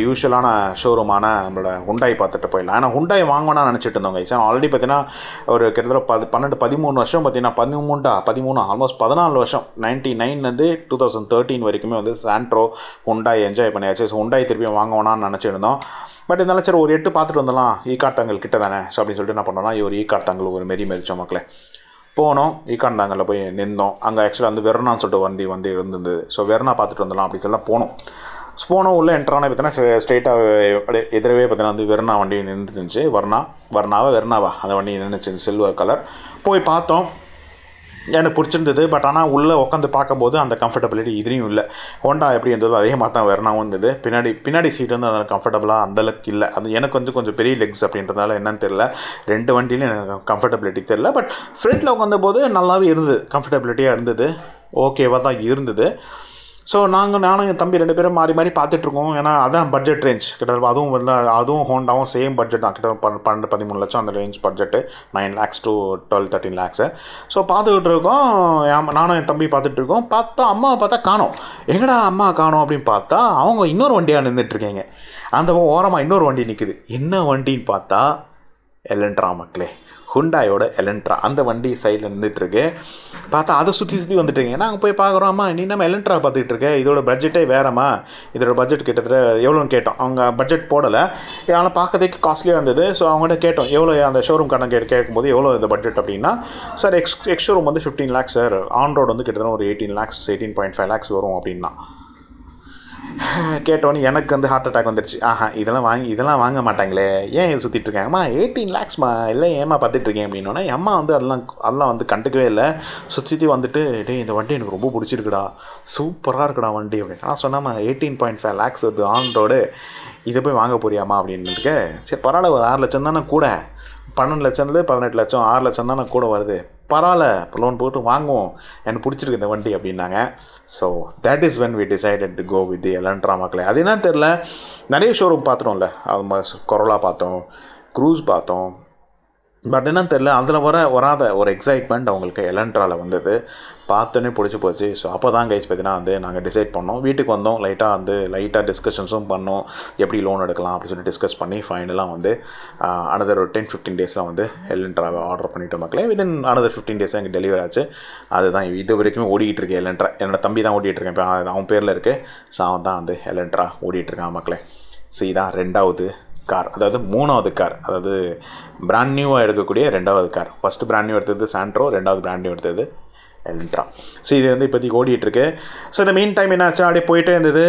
S1: யூஷுவலான ஷோரூமான நம்மளோட ஹுண்டாய் பார்த்துட்டு போயிடலாம். ஆனால் ஹுண்டாய் வாங்கணும்னு நினச்சிட்டு இருந்தோங்க. சார் ஆல்ரெடி பார்த்தீங்கன்னா ஒரு கிட்டத்தட்ட 12-13 வருஷம் பார்த்தீங்கன்னா 13 ஆல்மோஸ்ட் 14 வருஷம் 99 2013 வரைக்குமே வந்து சாண்ட்ரோ ஹுண்டாய் என்ஜாய் பண்ணியாச்சு. ஸோ ஹுண்டாய் திருப்பியும் வாங்கணும்னு நினச்சிருந்தோம். பட் இருந்தாலும் சரி ஒரு 8 பார்த்துட்டு வந்துடலாம், ஈகார்ட் தங்கல் கிட்ட தானே. ஸோ அப்படின்னு சொல்லிட்டு என்ன பண்ணோம்னா ஒரு ஈகார்ட் தங்கல் ஒரு மெரிச்சோம் மக்களே. போனோம், ஈகான் தாங்கலில் போய் நின்றோம். அங்கே ஆக்சுவலாக வந்து வெர்னான்னு சொல்லிட்டு வண்டி இருந்தது. ஸோ வெர்னா பார்த்துட்டு வந்துடலாம் அப்படி சொல்லலாம் போனோம். போனோம் உள்ளே என்ட்ரானே பார்த்தீங்கன்னா ஸ்ட்ரெயிட்டாக அப்படியே எதிரவே பார்த்தீங்கன்னா வந்து வெர்னா வண்டி நின்றுச்சு. வெர்னாவா அந்த வண்டி நின்றுச்சு, சில்வர் கலர். போய் பார்த்தோம், எனக்கு பிடிச்சிருந்தது. பட் ஆனால் உள்ளே உட்காந்து பார்க்கும்போது அந்த கம்ஃபர்டபிலிட்டி இதுலேயும் இல்லை. ஹோண்டா எப்படி இருந்ததோ அதே மாதிரி தான் வெர்னாவும் இருந்தது. பின்னாடி சீட் வந்து அதில் கம்ஃபர்டபுளாக அந்தளவுக்கு இல்லை. அது எனக்கு வந்து கொஞ்சம் பெரிய லெக்ஸ் அப்படின்றதுனால என்னன்னு தெரில, 2 வண்டியிலும் எனக்கு கம்ஃபர்டபிலிட்டி தெரில. பட் ஃப்ரண்ட்டில் உட்காந்தபோது நல்லாவே இருந்தது, கம்ஃபர்டபிலிட்டியாக இருந்தது, ஓகேவாக தான் இருந்தது. ஸோ நானும் என் தம்பி 2 பேரும் மாறி பார்த்துட்ருக்கோம். ஏன்னா அதான் பட்ஜெட் ரேஞ்ச் கிட்டத்தட்ட. அதுவும் ஹோண்டாவும் சேம் பட்ஜெட் தான், கிட்ட 12-13 லட்சம் அந்த range budget, 9 lakhs to 12-13 lakhs. So பார்த்துக்கிட்டு இருக்கோம், நானும் என் தம்பி பார்த்துட்ருக்கோம். பார்த்தா அம்மாவை பார்த்தா காணோம். எங்கடா அம்மா காணோம் அப்படின்னு பார்த்தா அவங்க இன்னொரு வண்டியாக நின்றுட்டுருக்கீங்க. அந்த ஓரமாக இன்னொரு வண்டி நிற்குது. என்ன வண்டின்னு பார்த்தா எலன்ட்ரா மக்களே, ஹுண்டாயோட எலன்ட்ரா. அந்த வண்டி சைடில் நின்றுட்டுருக்கு. பார்த்தா அதை சுற்றி வந்துட்டுருக்கீங்க. நாங்கள் போய் பார்க்குறோம், அம்மா நீ நம்ம எலன்ட்ரா பார்த்துக்கிட்டு இருக்க, இதோட பட்ஜெட்டே வேறம்மா, இதோட பட்ஜெட் கிட்டத்தட்ட எவ்வளோன்னு கேட்டோம். அவங்க பட்ஜெட் போடலை, ஆனால் பார்க்கறதுக்கு காஸ்ட்லியாக இருந்தது. ஸோ அவங்கள்ட்ட கேட்டோம் எவ்வளோ, அந்த ஷோரூம் கடன் கேட்கும்போது எவ்வளோ இந்த பட்ஜெட் அப்படின்னா, சார் எக்ஸ் ஷோரூம் வந்து 15 lakhs சார், ஆன் ரோடு வந்து கிட்டத்தட்ட ஒரு 18 lakhs 18.5 lakhs வரும் அப்படின்னா. கேட்டோன்னே எனக்கு வந்து ஹார்ட் அட்டாக் வந்துடுச்சு. இதெல்லாம் வாங்க மாட்டாங்களே, ஏன் இது சுற்றிட்டு இருக்காங்கம்மா, 18 lakhsமா, இல்லை ஏமா பார்த்துட்ருக்கேன் அப்படின்னோடனே அம்மா வந்து அதெல்லாம் வந்து கண்டுக்கவே இல்லை. சுற்றி வந்துட்டு, டே இந்த வண்டி எனக்கு ரொம்ப பிடிச்சிருக்குடா, சூப்பராக இருக்குடா வண்டி அப்படின்னு. நான் சொன்னாம்மா 18.5 lakhs வருது ஆன் ரோடு, இதை போய் வாங்க போறியாம்மா அப்படின்னுட்டு. சரி பரவாயில்ல, ஒரு 6 லட்சம் தானே கூட, 12 லட்சம்லேருந்து 18 லட்சம், 6 லட்சம் தானே கூட வருது, பரவாயில்ல லோன் போட்டு வாங்குவோம், எனக்கு பிடிச்சிருக்கு இந்த வண்டி அப்படின்னாங்க. So that is when we decided to go with the Elantra மக்களே. அது என்னன்னு தெரில, நிறைய ஷோரூம் பார்த்துட்டோம்ல, அது கொரோலா பார்த்தோம், க்ரூஸ் பார்த்தோம். பட் என்னன்னு தெரில, அதில் வராத ஒரு எக்ஸைட்மெண்ட் அவங்களுக்கு எலன்ட்ராவில் வந்தது. பார்த்தோன்னே பிடிச்சி போச்சு. ஸோ அப்போ தான் கைஸ் பார்த்தீங்கன்னா வந்து நாங்கள் டிசைட் பண்ணோம். வீட்டுக்கு வந்தோம், லைட்டாக டிஸ்கஷன்ஸும் பண்ணோம், எப்படி லோன் எடுக்கலாம் அப்படின்னு சொல்லி டிஸ்கஸ் பண்ணி ஃபைனலாக வந்து அனதர் ஒரு 10-15 டேஸில் வந்து எலன்ட்ராவை ஆர்டர் பண்ணிவிட்டு மக்களே. வித்தின் அனதர் 15 டேஸில் எங்களுக்கு டெலிவரி ஆச்சு. அதுதான் இது வரைக்குமே ஓடிக்கிட்டு இருக்கு எலன்ட்ரா. என்னோட தம்பி தான் ஓடிட்டுருக்கேன், இப்போ அவன் பேரில் இருக்குது. ஸோ அவன் தான் வந்து எலன்ட்ரா ஓடிட்டுருக்கான் மக்களே. ஸோ இதான் 2வது கார், அதாவது 3வது கார், அதாவது பிராண்ட் நியூவாக எடுக்கக்கூடிய 2வது கார். ஃபஸ்ட்டு பிராண்ட் நியூ எடுத்தது சாண்ட்ரோ, 2வது பிராண்ட் நியூ எடுத்தது எலன்ட்ரா. ஸோ இது வந்து இப்போதைக்கு ஓடிட்டுருக்கு. ஸோ இந்த மெயின் டைம் என்னாச்சு, அப்படியே போயிட்டே இருந்தது.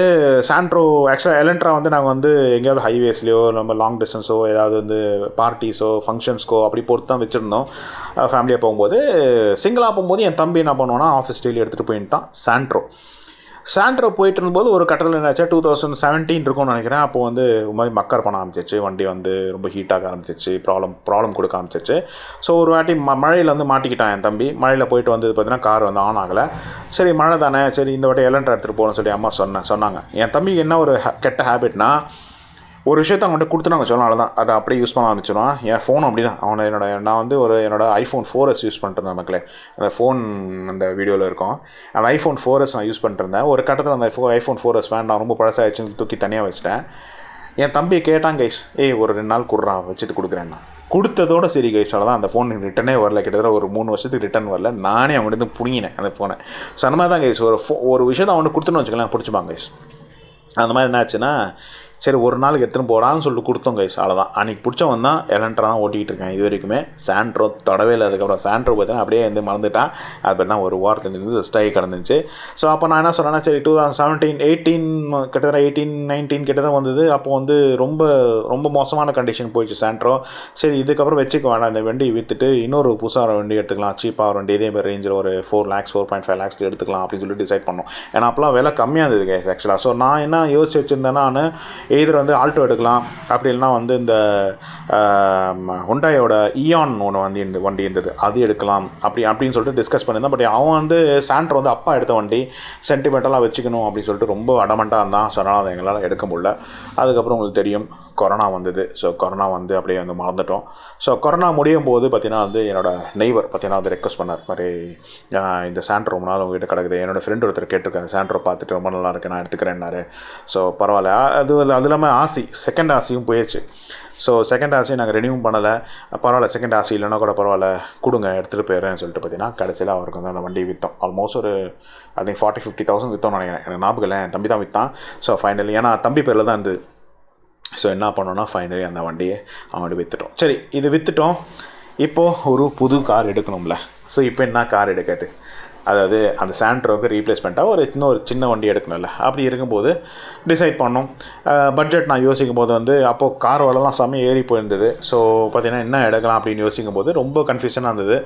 S1: சாண்ட்ரோ ஆக்சுவலாக எலன்ட்ரா வந்து நாங்கள் வந்து எங்கேயாவது ஹைவேஸ்லையோ நம்ம லாங் டிஸ்டன்ஸோ ஏதாவது வந்து பார்ட்டிஸோ ஃபங்க்ஷன்ஸ்க்கோ அப்படி பொறுத்து தான் வச்சுருந்தோம். ஃபேமிலியாக போகும்போது, சிங்கிளாக போகும்போது என் தம்பி என்ன பண்ணுவோன்னா ஆஃபீஸ் டெய்லி எடுத்துகிட்டு போயிட்டான் சாண்ட்ரோ போயிட்டு இருந்தபோது ஒரு கட்டத்தில் என்னாச்சா 2017 இருக்கும்னு நினைக்கிறேன். அப்போ வந்து ஒரு மாதிரி மக்கர் பண்ண ஆரம்பிச்சிச்சு, வண்டி வந்து ரொம்ப ஹீட்டாக ஆரம்பிச்சிச்சு, ப்ராப்ளம் கொடுக்க ஆரம்பிச்சிச்சு. ஸோ ஒரு வாட்டி மழையில் வந்து மாட்டிக்கிட்டான் என் தம்பி. மழையில் போயிட்டு வந்து பார்த்தீங்கன்னா கார் வந்து ஆன் ஆகலை. சரி மழை தானே, சரி இந்த வாட்டி எலன்ட்ரா எடுத்துகிட்டு போகணும்னு சொல்லி அம்மா சொன்னாங்க. என் தம்பிக்கு என்ன ஒரு கெட்ட ஹேபிட்னா, ஒரு விஷயத்தை அவங்கள்ட்ட கொடுத்து நாங்கள் சொல்லலாம், தான் அதை அப்படியே யூஸ் பண்ண ஆரம்பிச்சிடுவான். என் ஃபோனும் அப்படி தான். நான் வந்து என்னோட iPhone 4s யூஸ் பண்ணிட்டு இருந்தேன் மக்களே. அந்த ஃபோன் அந்த வீடியோவில் இருக்கும், அந்த iPhone 4s நான் யூஸ் பண்ணிட்டு இருந்தேன். ஒரு கட்டத்தில் அந்த iPhone 4s நான் ரொம்ப பழசாகிடுச்சுன்னு தூக்கி தனியாக வச்சிட்டேன். என் தம்பி கேட்டான், கைஸ் ஒரு 2 நாள் வச்சுட்டு கொடுக்குறேன்னா. கொடுத்ததோட சரி கைஸ், தான் அந்த ஃபோன் ரிட்டனே வரல. கிட்டத்தட்ட ஒரு 3 வருஷத்துக்கு ரிட்டன் வரல. நானே அவங்ககிட்ட பிடிங்கினேன் அந்த ஃபோனை. ஸோ அந்த மாதிரி தான் கைஸ், ஒரு விஷயத்தை அவனுக்கு கொடுத்துன்னு வச்சுக்கலாம், பிடிச்சிப்பாங்க கைஸ். அந்த மாதிரி என்ன ஆச்சுன்னா, சரி ஒரு நாளுக்கு எடுத்துன்னு போடான்னு சொல்லிட்டு கொடுத்தோம் கைஸ். அவ்வளோதான். அன்றைக்கி பிடிச்சவன் தான் எலன்ட்ரா தான் ஓட்டிகிட்டு இருக்கேன் இது வரைக்குமே. சாண்ட்ரோ தொடவே இல்லை. அதுக்கப்புறம் சாண்ட்ரோ பார்த்தீங்கன்னா அப்படியே வந்து மறந்துட்டான். அது பேர் தான் ஒரு வாரத்தில் இருந்து ஸ்டாகி கிடந்துச்சு. ஸோ அப்போ நான் என்ன சொன்னேன்னா, சரி 2017, 18 கிட்டத்தட்ட 18-19 கிட்ட தான் வந்தது. அப்போ வந்து ரொம்ப ரொம்ப மோசமான கண்டிஷன் போயிடுச்சு சாண்ட்ரோ. சரி இதுக்கப்புறம் வச்சுக்க வேண்டாம், இந்த வண்டி விற்றுட்டு இன்னொரு புதுசாக வண்டி எடுத்துக்கலாம், சீப்பாக வண்டி இதே மாதிரி ரேஞ்சில் ஒரு 4 lakhs 4.5 lakhs எடுத்துக்கலாம் அப்படின்னு சொல்லி டிசைட் பண்ணோம். ஏன்னா அப்போலாம் விலை கம்மியாக இருந்தது கைஸ் ஆக்சுவலாக. ஸோ நான் என்ன யோசிச்சு வச்சுருந்தேன்னா, எதிர் வந்து ஆல்டோ எடுக்கலாம், அப்படி இல்லைனா வந்து இந்த ஹுண்டாயோட ஈயான் ஒன்று வந்து வண்டி இருந்தது, அது எடுக்கலாம் அப்படின்னு சொல்லிட்டு டிஸ்கஸ் பண்ணியிருந்தேன். பட் அவன் வந்து சாண்ட்ரோ வந்து அப்பா எடுத்த வண்டி, சென்டிமெண்டலாக வச்சுக்கணும் அப்படின்னு சொல்லிட்டு ரொம்ப அடமெண்ட்டாக இருந்தான். ஸோ அதனால் அதை எங்களால் எடுக்க முடியல. அதுக்கப்புறம் உங்களுக்கு தெரியும், கொரோனா வந்தது. ஸோ கொரோனா வந்து அப்படியே வந்து மறந்துட்டோம். ஸோ கொரோனா முடியும் போது பார்த்தீங்கன்னா வந்து என்னோடய நெய்பர் பார்த்தீங்கன்னா வந்து ரெக்வஸ்ட் பண்ணார், மாதிரி இந்த சாண்ட்ரோ ரொம்ப நாள் உங்ககிட்ட கிடக்குது. என்னோடய ஃப்ரெண்ட் ஒருத்தர் கேட்டிருக்காரு, சாண்ட்ரோ பார்த்துட்டு ரொம்ப நல்லா இருக்குது, நான் எடுத்துக்கிறேன்னாரு. ஸோ பரவாயில்ல. அது இல்லாமல் செகண்ட் ஆசையும் போயிடுச்சு. ஸோ செகண்ட் ஆசையும் நாங்கள் ரெனியூவும் பண்ணலை. பரவாயில்ல, செகண்ட் ஆசை இல்லைன்னா கூட பரவாயில்ல, கொடுங்க எடுத்துகிட்டு போயிடுறேன்னு சொல்லிட்டு பார்த்தீங்கன்னா கடைசியில் அவருக்கு வந்து அந்த வண்டி விற்றோம். ஆல்மோஸ்ட் ஒரு அது 40-50,000 விற்றோம்னு நினைக்கிறேன். எனக்கு ஞாபகம் இல்லை, என் தம்பி தான் விற்றான். ஸோ ஃபைனலி ஏன்னா தம்பி பேரில் தான் இருந்தது. ஸோ என்ன பண்ணோன்னா ஃபைனலி அந்த வண்டியை அவன்கிட்ட விற்றுட்டோம். சரி இது விற்றுட்டோம், இப்போது ஒரு புது கார் எடுக்கணும்ல. ஸோ இப்போ என்ன கார் எடுக்கிறது? அதாவது அந்த சாண்ட்ரோக்கு ரீப்ளேஸ்மெண்ட்டாக இன்னொரு சின்ன வண்டி எடுக்கணும்ல. அப்படி இருக்கும்போது டிசைட் பண்ணோம். பட்ஜெட் நான் யோசிக்கும் போது வந்து அப்போது கார் விலைலாம் செம்ம ஏறி போயிருந்தது. ஸோ பார்த்திங்கன்னா என்ன எடுக்கலாம் அப்படின்னு யோசிக்கும் போது ரொம்ப கன்ஃபியூஷனாக இருந்தது.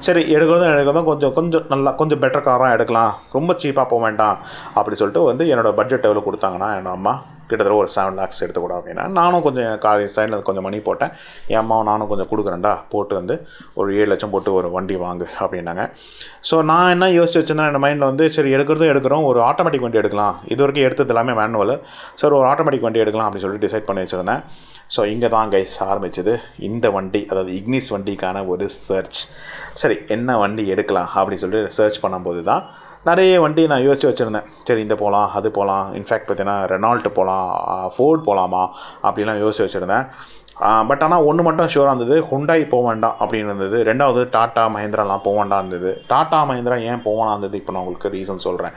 S1: சரி எடுக்கிறதும் கொஞ்சம் நல்லா கொஞ்சம் பெட்டர் காராக எடுக்கலாம், ரொம்ப சீப்பாக போக வேண்டாம் அப்படி சொல்லிட்டு வந்து என்னோடய பட்ஜெட் எவ்வளோ கொடுத்தாங்கன்னா என்னோட அம்மா கிட்டத்தட்ட ஒரு 7 lakhs எடுத்துக்கூட அப்படின்னா நானும் கொஞ்சம் சைடில் கொஞ்சம் மணி போட்டேன். என் அம்மாவும் நானும் கொஞ்சம் கொடுக்குறேன்டா, போட்டு வந்து ஒரு 7 லட்சம் போட்டு ஒரு வண்டி வாங்கு அப்படின்னாங்க. ஸோ நான் என்ன யோசிச்சு வச்சுருந்தேன் என் மைண்டில் வந்து சரி எடுக்கிறோம், ஒரு ஆட்டோமேட்டிக் வண்டி எடுக்கலாம். இது வரைக்கும் எடுத்தது எல்லாமே மேனுவல். சரி ஒரு ஆட்டோமேட்டிக் வண்டி எடுக்கலாம் அப்படின்னு சொல்லிட்டு டிசைட் பண்ணி வச்சுருந்தேன். ஸோ இங்கே தான் கைஸ் ஆரம்பிச்சது இந்த வண்டி, அதாவது இக்னிஸ் வண்டிக்கான ஒரு சர்ச். சரி என்ன வண்டி எடுக்கலாம் அப்படின்னு சொல்லிட்டு சர்ச் பண்ணும்போது தான் நிறைய வண்டி நான் யோசிச்சு வச்சுருந்தேன். சரி இந்த போகலாம் அது போகலாம், இன்ஃபேக்ட் பார்த்தீங்கன்னா ரெனால்ட் போகலாம், ஃபோர்ட் போகலாமா அப்படிலாம் யோசிச்சு வச்சுருந்தேன். பட் ஆனால் ஒன்று மட்டும் ஷூராக இருந்தது, ஹுண்டாய் போக வேண்டாம் அப்படின்னு இருந்தது. ரெண்டாவது டாட்டா மஹிந்திராலாம் போக வேண்டாம் இருந்தது. டாட்டா மஹிந்திரா ஏன் போகலாம் இருந்தது இப்போ நான் உங்களுக்கு ரீசன் சொல்கிறேன்.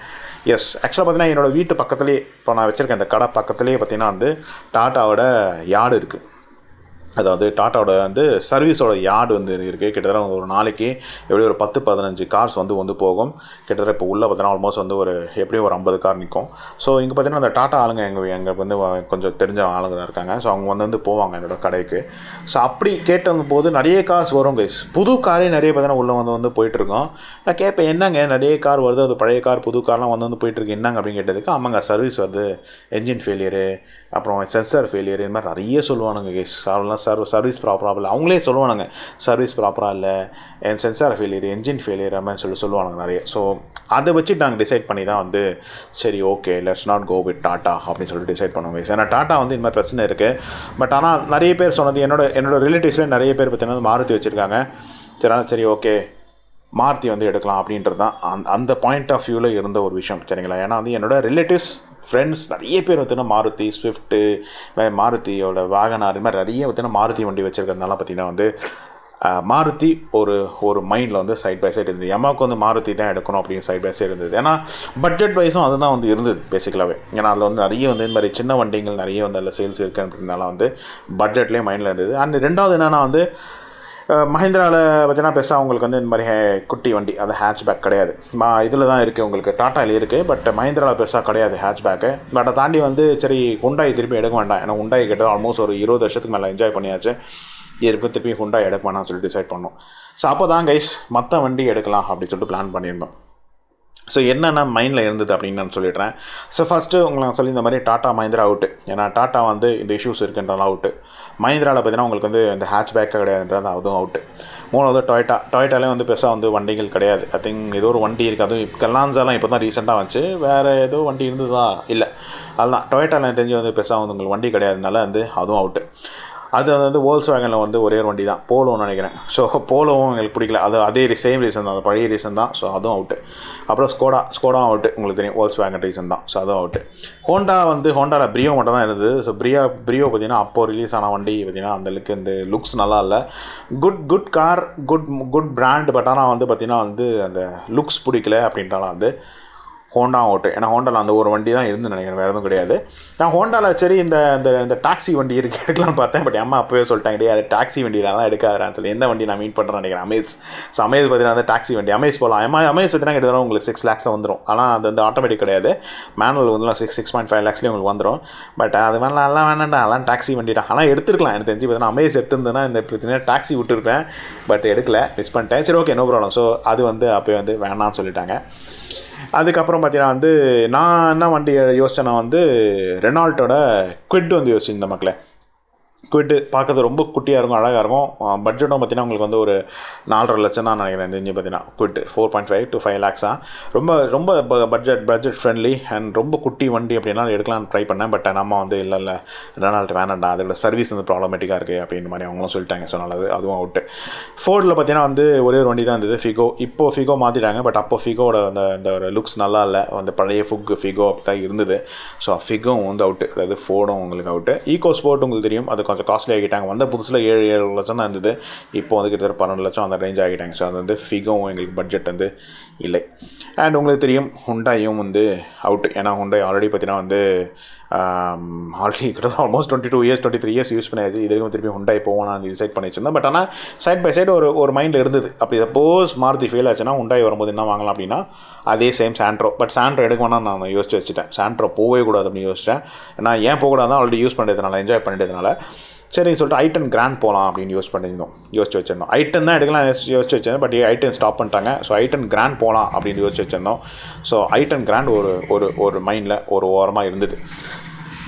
S1: எஸ், ஆக்சுவலாக பார்த்தீங்கன்னா என்னோடய வீட்டு பக்கத்துலேயே இப்போ நான் வச்சுருக்கேன் இந்த கடை பக்கத்துலேயே பார்த்தீங்கன்னா வந்து டாட்டாவோட யார்டு இருக்குது. அதாவது டாட்டாவோட வந்து சர்வீஸோட யார்டு வந்து இருக்குது. கிட்டத்தட்ட ஒரு நாளைக்கு எப்படியும் ஒரு 10-15 கார்ஸ் வந்து போகும். கிட்டத்தட்ட இப்போ உள்ளே பார்த்தீங்கன்னா ஆல்மோஸ்ட் வந்து ஒரு எப்படியும் ஒரு 50 கார் நிற்கும். ஸோ இங்கே பார்த்தீங்கன்னா அந்த டாட்டா ஆளுங்க எங்களுக்கு வந்து கொஞ்சம் தெரிஞ்ச ஆளுங்க தான் இருக்காங்க. ஸோ அவங்க வந்து போவாங்க என்னோடய கடைக்கு. ஸோ அப்படி கேட்ட போது நிறைய கார்ஸ் வரும் கைஸ். புது காரே நிறைய பார்த்தீங்கன்னா உள்ளே வந்து போயிட்டுருக்கோம். நான் கேட்பேன் என்னங்க நிறைய கார் வருது, அது பழைய கார் புது கார்லாம் வந்து போயிட்டுருக்கு என்னங்க அப்படின்னு கேட்டதுக்கு ஆமாங்க சர்வீஸ் வருது, என்ஜின் ஃபெயிலியரு, அப்புறம் சென்சார் ஃபெயிலியர், இந்த மாதிரி நிறைய சொல்லுவானுங்க கைஸ். அதெல்லாம் சர்வீஸ் ப்ராப்பராக இல்லை, அவங்களே சொல்லுவானுங்க சர்வீஸ் ப்ராப்பராக இல்லை, என் சென்சார் ஃபெயிலியர், என்ஜின் ஃபெயிலியர் மாதிரி சொல்லுவானுங்க நிறைய. ஸோ அதை வச்சு நாங்கள் டிசைட் பண்ணி தான் வந்து சரி okay let's not go with Tata அப்படின்னு சொல்லிட்டு டிசைட் பண்ணுவோம் கைஸ். ஏன்னா டாட்டா வந்து இந்த மாதிரி பிரச்சனை இருக்குது. பட் ஆனால் நிறைய பேர் சொன்னது என்னோட ரிலேட்டிவ்ஸில் நிறைய பேர் பார்த்தீங்கன்னா மாருதி வச்சுருக்காங்க. சரி ஓகே மாருதி வந்து எடுக்கலாம் அப்படின்றது தான் அந்த பாயிண்ட் ஆஃப் வியூவில் இருந்த ஒரு விஷயம் சரிங்களா. ஏன்னா வந்து என்னோடய ரிலேட்டிவ்ஸ் ஃப்ரெண்ட்ஸ் நிறைய பேர் பார்த்தீங்கன்னா மாருதி ஸ்விஃப்ட்டு, மாருதியோட வேகனார், இது மாதிரி நிறைய பார்த்தீங்கன்னா மாருதி வண்டி வச்சுருக்கிறதுனால பார்த்தீங்கன்னா வந்து மாருதி ஒரு மைண்டில் வந்து சைட் பை சைடு இருந்தது. எம்மாவுக்கு வந்து மாருதி தான் எடுக்கணும் அப்படின்னு சைட் பை சைடு இருந்தது. ஏன்னா பட்ஜெட் வைஸும் அதுதான் வந்து இருந்தது பேசிக்கலாகவே. ஏன்னா அதில் வந்து நிறைய வந்து இந்த மாதிரி சின்ன வண்டிகள் நிறைய வந்து அதில் சேல்ஸ் இருக்குது அப்படின்னால வந்து பட்ஜெட்லேயே மைண்டில் இருந்தது. அண்ட் ரெண்டாவது என்னென்னா வந்து மஹிந்திராவில் பார்த்தீங்கன்னா பெருசாக உங்களுக்கு வந்து இந்த மாதிரி குட்டி வண்டி, அது ஹேட்ச்பேக் கிடையாது. இதில் தான் இருக்குது உங்களுக்கு, டாட்டாவில் இருக்குது. பட் மஹிந்திராவில் பெருசாக கிடையாது ஹேட்ச்பேக்கு. பட் அதை தாண்டி வந்து சரி ஹுண்டாய் திருப்பி எடுக்க வேண்டாம். ஏன்னா ஹுண்டாய் கிட்ட ஆல்மோஸ்ட் ஒரு 20 வருஷத்துக்கு மேலே என்ஜாய் பண்ணியாச்சு. திருப்பி ஹுண்டாய் எடுக்க வேணாம்னு சொல்லிட்டு டிசைட் பண்ணோம். ஸோ அப்போ தான் கைஸ் மற்ற வண்டி எடுக்கலாம் அப்படின்னு சொல்லிட்டு பிளான் பண்ணியிருந்தோம். ஸோ என்னென்ன மைண்டில் இருந்தது அப்படின்னு நான் சொல்லிடுறேன். ஸோ ஃபஸ்ட்டு உங்களுக்கு சொல்லி இந்த மாதிரி டாட்டா மஹிந்திரா அவுட்டு. ஏன்னா டாட்டா வந்து இந்த இஷ்யூஸ் இருக்குன்றனால அவுட்டு. மஹிந்திராவில் பார்த்தீங்கன்னா உங்களுக்கு வந்து இந்த ஹேட்ச்பேக்காக கிடையாதுன்றது அதுவும் அவுட்டு. மூணாவது டொயோட்டாலே வந்து பெருசாக வந்து வண்டிகள் கிடையாது. ஐ திங்க் ஏதோ ஒரு வண்டி இருக்குது, அதுவும் கல்லான்ஸாலாம் இப்போ தான் ரீசெண்டாக வந்துச்சு. வேறு ஏதோ வண்டி இருந்ததா இல்லை, அதுதான் டொயோட்டாவில் தெரிஞ்சு வந்து பெருசாக வந்து உங்களுக்கு வண்டி கிடையாதுனால வந்து அதுவும் அவுட்டு. அது வந்து வோல்க்ஸ்வேகனில் வந்து ஒரே ஒரு வண்டி தான், போலோன்னு நினைக்கிறேன். ஸோ போலோவும் எங்களுக்கு பிடிக்கல, அது அதே சேம் ரீசன் தான், அது பழைய ரீசன் தான். ஸோ அதுவும் அவுட்டு. அப்புறம் ஸ்கோடாவும் அவுட்டு, உங்களுக்கு தெரியும் வோல்க்ஸ்வேகன் ரீசன் தான். ஸோ அதுவும் அவுட்டு. ஹோண்டாவில் பிரியோ மட்டும் தான் இருந்தது. ஸோ பிரியோ பார்த்திங்கன்னா அப்போது ரிலீஸ் ஆன வண்டி பார்த்திங்கன்னா அந்தளவுக்கு இந்த லுக்ஸ் நல்லா இல்லை. Good car, good brand. But ஆனால் வந்து பார்த்திங்கன்னா வந்து அந்த லுக்ஸ் பிடிக்கல அப்படின்ட்டாலும் வந்து ஹோண்டா அவுட்டு. ஏன்னா ஹோண்டாவில் அந்த ஒரு வண்டி தான் இருந்து நினைக்கிறேன், வேறு எதுவும் கிடையாது. நான் ஹோண்டாவில் சரி இந்த டாக்ஸி வண்டி இருக்குது எடுக்கலாம்னு பார்த்தேன். பட் அம்மா அப்போவே சொல்லிட்டாங்க அது டாக்ஸி வண்டியிலாம் எடுக்காதான்னு சொல்லி. எந்த வண்டி நான் மீட் பண்ணுறேன்னு நினைக்கிறேன், அமேஸ். ஸோ அமேஸ் பார்த்தீங்கன்னா அந்த டாக்ஸி வண்டி அமேஸ் போகலாம். அமேஸ் பார்த்தீங்கன்னா கிட்டத்தட்ட உங்களுக்கு 6 lakhs வந்துடும். ஆனால் அது வந்து ஆட்டோமேட்டிக் கிடையாது, மேனுவல் வந்து 6.5 lakhsலேயே உங்களுக்கு வந்துடும். பட் அது மாதிரிலாம் எல்லாம் வேணாண்டா, அதெல்லாம் டாக்ஸி வண்டி தான். ஆனால் எடுத்துருக்கலாம் எனக்கு தெரிஞ்சு. பார்த்தீங்கன்னா அமேஸ் எடுத்துருந்தேன்னா இந்த பிரச்சனை டாக்ஸி விட்டுருப்பேன். பட் எடுக்கல, மிஸ் பண்ணிட்டேன். சரி ஓகே நோ ப்ராப்ளம். ஸோ அது வந்து அப்போயே வந்து வேணான்னு சொல்லிட்டாங்க. அதுக்கப்புறம் பார்த்தீங்கன்னா வந்து நான் என்ன வண்டி யோசித்தேன்னா வந்து ரெனால்ட்டோட குவிட் வந்து யோசிச்சிருந்தேன் மக்களே. குவிட்டு பார்க்கறது ரொம்ப குட்டியாக இருக்கும், அழகாக இருக்கும். பட்ஜெட்டும் பார்த்தீங்கன்னா உங்களுக்கு வந்து ஒரு 4.5 லட்சம் தான் நினைக்கிறேன் தெரிஞ்சு. பார்த்தீங்கன்னா குவிட் 4.5 to 5 lakhs ரொம்ப பட்ஜெட் ஃப்ரெண்ட்லி அண்ட் ரொம்ப குட்டி வண்டி அப்படின்னா எடுக்கலாம்னு ட்ரை பண்ணேன். பட் நம்ம வந்து இல்லை ரெனால்ட் வேணாண்டா, அதோட சர்வீஸ் வந்து ப்ராப்ளமேட்டிக்காக இருக்குது அப்படின்ற மாதிரி அவங்களும் சொல்லிட்டாங்க. ஸோ நல்லது, அதுவும் அவுட்டு. ஃபோர்டில் பார்த்தீங்கன்னா வந்து ஒரே ஒரு வண்டி தான் இருந்தது, ஃபிகோ. இப்போது ஃபிகோ மாற்றிட்டாங்க. பட் அப்போ ஃபிகோட அந்த ஒரு லுக்ஸ் நல்லா இல்லை, அந்த பழைய ஃபிகோ அப்படி தான் இருந்தது. ஸோ ஃபிகோவும் வந்து அவுட்டு, அதாவது ஃபோர்டும் உங்களுக்கு அவுட்டு. ஈகோ ஸ்போர்ட் உங்களுக்கு தெரியும், அது கொஞ்சம் காஸ்ட்லி ஆகிட்டாங்க. வந்த புதுசில் 7 லட்சம் தான் இருந்தது, இப்போ வந்து கிட்டத்தட்ட 12 லட்சம் அந்த ரேஞ்ச் ஆகிட்டாங்க. ஸோ அது வந்து ஃபிகோவும் எங்களுக்கு பட்ஜெட் வந்து இல்லை. அண்ட் உங்களுக்கு தெரியும் ஹுண்டாயும் வந்து அவுட்டு. ஏன்னா ஹுண்டாய் ஆல்ரெடி பார்த்தீங்கன்னா வந்து ஆல்ரெடி கிட்டத்தட்ட ஆல்மோஸ்ட் 22 இயர்ஸ் 23 இயர்ஸ் யூஸ் பண்ணியாச்சு. இது வரைக்கும் திருப்பி ஹுண்டாய் போவோம் நான் டிசைட் பண்ணி வச்சிருந்தேன். பட் ஆனால் சைட் பை சைடு ஒரு மைண்டில் இருந்தது. அப்படி சப்போஸ் மாருதி ஃபெயில் ஆச்சுன்னா ஹுண்டாய் வரும்போது என்ன வாங்கலாம் அப்படின்னா அதே சேம் சாண்ட்ரோ. பட் சாண்ட்ரோ எடுக்க வேணாம் நான் யோசிச்சு வச்சுட்டேன். சாண்ட்ரோ போகவே கூடாது அப்படின்னு யோசிச்சேன். நான் ஏன் போகக்கூடாது ஆல்ரெடி யூஸ் பண்ணுறதுனால என்ஜாய் பண்ணிட்டதுனால சரின்னு சொல்லிட்டு i10 கிராண்ட் போகலாம் அப்படின்னு யோசிச்சு வச்சிருந்தோம். i10 தான் எடுக்கலாம் யோசிச்சு வச்சிருந்தேன். பட் i10 ஸ்டாப் பண்ணிட்டாங்க. ஸோ i10 கிராண்ட் போகலாம் அப்படின்னு யோசிச்சு வச்சிருந்தோம். ஸோ i10 கிராண்ட் ஒரு மைண்டில் ஒரு ஓரமாக இருந்தது.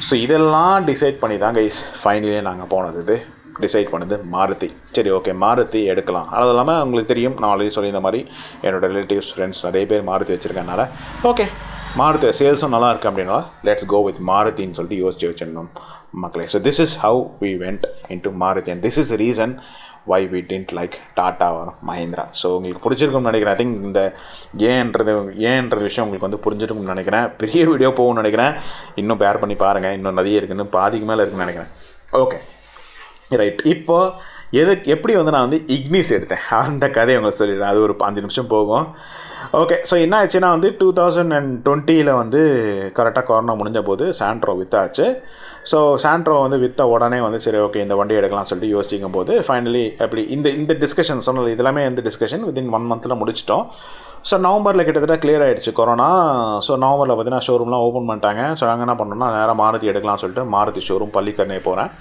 S1: ஸோ இதெல்லாம் டிசைட் பண்ணி தான் கைஸ் ஃபைனலியே நாங்கள் போனது டிசைட் பண்ணது மாருதி. சரி ஓகே மாருதி எடுக்கலாம். அது இல்லாமல் உங்களுக்கு தெரியும் நான் ஆல்ரெடி சொல்லியிருந்த மாதிரி என்னோடய ரிலேட்டிவ்ஸ் ஃப்ரெண்ட்ஸ் நிறைய பேர் மாருதி வச்சுருக்கனால ஓகே மாருதி சேல்ஸும் நல்லா இருக்குது அப்படின்னா லெட்ஸ் கோ வித் மாருதின்னு சொல்லிட்டு யோசிச்சு வச்சிருந்தோம் மக்களே. So this is how we went into Maruti and this is the reason why we didn't like Tata or Mahindra. So உங்களுக்கு பிடிச்சிருக்கும்னு நினைக்கிறேன். ஐ திங்க் இந்த ஏன்றது விஷயம் உங்களுக்கு வந்து புரிஞ்சிருக்கும்னு நினைக்கிறேன். பெரிய வீடியோ போகும்னு நினைக்கிறேன். இன்னும் பேர் பண்ணி பாருங்கள். இன்னும் நிறைய இருக்குன்னு பாதிக்கு மேலே இருக்குன்னு நினைக்கிறேன். Okay right. இப்போது எப்படி வந்து நான் வந்து இக்னிஸ் எடுத்தேன் அந்த கதையை உங்களுக்கு சொல்லிடுறேன். அது ஒரு 5 நிமிஷம் போகும். ஓகே ஸோ என்ன ஆச்சுன்னா வந்து 2020 வந்து கரெக்டாக கொரோனா முடிஞ்ச போது சாண்ட்ரோ விற்றாச்சு. ஸோ சாண்ட்ரோ வந்து விற்ற உடனே வந்து சரி ஓகே இந்த வண்டி எடுக்கலாம்னு சொல்லிட்டு யோசிக்கும் போது ஃபைனலி எப்படி இந்த டிஸ்கஷன் சொன்னது இதெல்லாமே இந்த டிஸ்கஷன் வித்தின் 1 மந்தில் முடிச்சிட்டோம். ஸோ நவம்பரில் கிட்டத்தட்ட கிளியர் ஆகிடுச்சு கொரோனா. ஸோ நவம்பரில் பார்த்தீங்கன்னா ஷோரூம்லாம் ஓப்பன் பண்ணிட்டாங்க. ஸோ நாங்கள் என்ன பண்ணோம்னா நேராக மாருதி எடுக்கலாம்னு சொல்லிட்டு மாருதி ஷோரூம் பள்ளிக்கரணை போகிறேன்.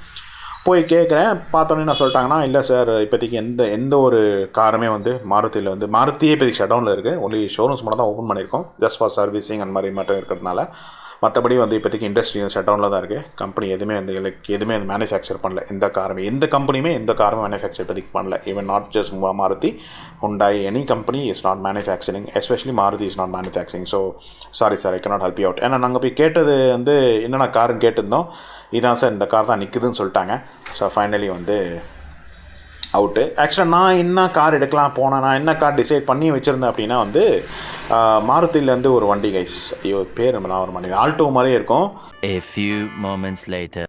S1: போய் கேட்குறேன். பார்த்தோன்னே நான் சொல்லிட்டாங்கன்னா இல்லை சார் இப்போதைக்கு எந்த ஒரு காருமே வந்து மாருதியில் வந்து மாருதியே இப்போதைக்கு ஷட் டவுனில் இருக்குது. ஒன்லி ஷோரூம்ஸ் மட்டும் தான் ஓப்பன் பண்ணியிருக்கோம் ஜஸ்ட் ஃபார் சர்வீசிங் அந்த மாதிரி மட்டும் இருக்கிறதுனால. மற்றபடி வந்து இப்போதைக்கு இண்டஸ்ட்ரி ஷட் டவுனில் தான் இருக்குது. கம்பெனி எதுவுமே எதுவுமே மேனுஃபேக்சர் பண்ணல. எந்த கம்பெனியுமே எந்த காருமே மேனுஃபேக்சர் இப்போதைக்கு பண்ணல. Even not just Maruti Hyundai any company is not manufacturing. Especially Maruti is not manufacturing. So sorry sir I cannot help you out. ஏன்னா நாங்கள் போய் கேட்டது வந்து என்னென்ன காருன்னு கேட்டிருந்தோம். இதான் சார் இந்த கார் தான் நிற்குதுன்னு சொல்லிட்டாங்க. ஸோ ஃபைனலி வந்து அவுட்டு. ஆக்சுவலாக நான் என்ன கார் எடுக்கலாம் போனேன். நான் என்ன கார் டிசைட் பண்ணி வச்சுருந்தேன் அப்படின்னா வந்து மாருதியிலேருந்து ஒரு வண்டி கைஸ் ஐயோ பேர் நான் ஒரு வண்டி ஆல்டோ மாதிரியே இருக்கும்.
S2: A few moments later.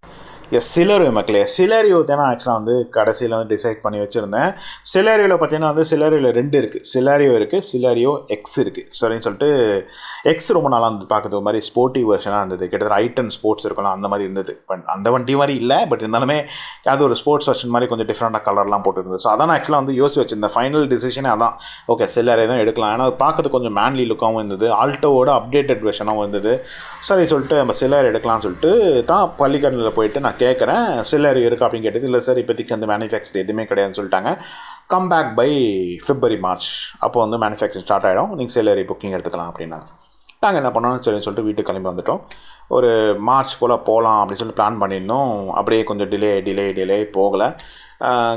S1: சிலரியோ மக்களே சிலரியோ தானே ஆக்சுவலாக வந்து கடைசியில் வந்து டிசைட் பண்ணி வச்சுருந்தேன். சிலரியோவில் பார்த்தீங்கன்னா வந்து சிலரியோவில் 2 இருக்குது. சிலாரியோ இருக்குது, சிலாரியோ எக்ஸ் இருக்குது. சரின்னு சொல்லிட்டு எக்ஸ் ரொம்ப நாளாக இருந்தது பார்க்குறது ஒரு மாதிரி ஸ்போர்ட்டிவ் வெர்ஷனாக இருந்தது. கிட்டத்தட்ட i10 ஸ்போர்ட்ஸ் இருக்கலாம் அந்த மாதிரி இருந்தது. பட் அந்த வண்டி மாதிரி இல்லை. பட் இருந்தாலுமே அது ஒரு ஸ்போர்ட்ஸ் வெர்ஷன் மாதிரி கொஞ்சம் டிஃப்ரெண்ட்டாக கலர்லாம் போட்டுருந்தது. ஸோ அதான் ஆக்சுவலாக வந்து யோசிச்சு வச்சிருந்தேன். ஃபைனல் டிசிஷனே அதான். ஓகே சிலாரியோ தான் எடுக்கலாம். ஏன்னா அது பார்க்கறது கொஞ்சம் மேன்லி லுக்காகவும் இருந்தது. ஆல்டோவோட அப்டேட்டட் வெர்ஷனாகவும் இருந்தது. சரி சொல்லிட்டு நம்ம சிலாரியோ எடுக்கலாம்னு சொல்லிட்டு தான் பள்ளிக்கரணில் போயிட்டு நான் கேட்குறேன் சிலரி இருக்கா அப்படின்னு கேட்டது. இல்லை சார் இப்போதைக்கு அந்த மேனுஃபேக்சர் எதுவுமே கிடையாதுன்னு சொல்லிட்டாங்க. Come back by February March அப்போ வந்து மேனுஃபேக்சரிங் ஸ்டார்ட் ஆகிடும். நீங்கள் சிலரி புக்கிங் எடுத்துக்கலாம் அப்படின்னா நாங்கள் என்ன பண்ணோம்னு சரின்னு சொல்லிட்டு வீட்டுக்கு கிளம்பி வந்துவிட்டோம். ஒரு மார்ச் போல் போகலாம் அப்படின்னு சொல்லி பிளான் பண்ணியிருந்தோம். அப்படியே கொஞ்சம் டிலே போகலை.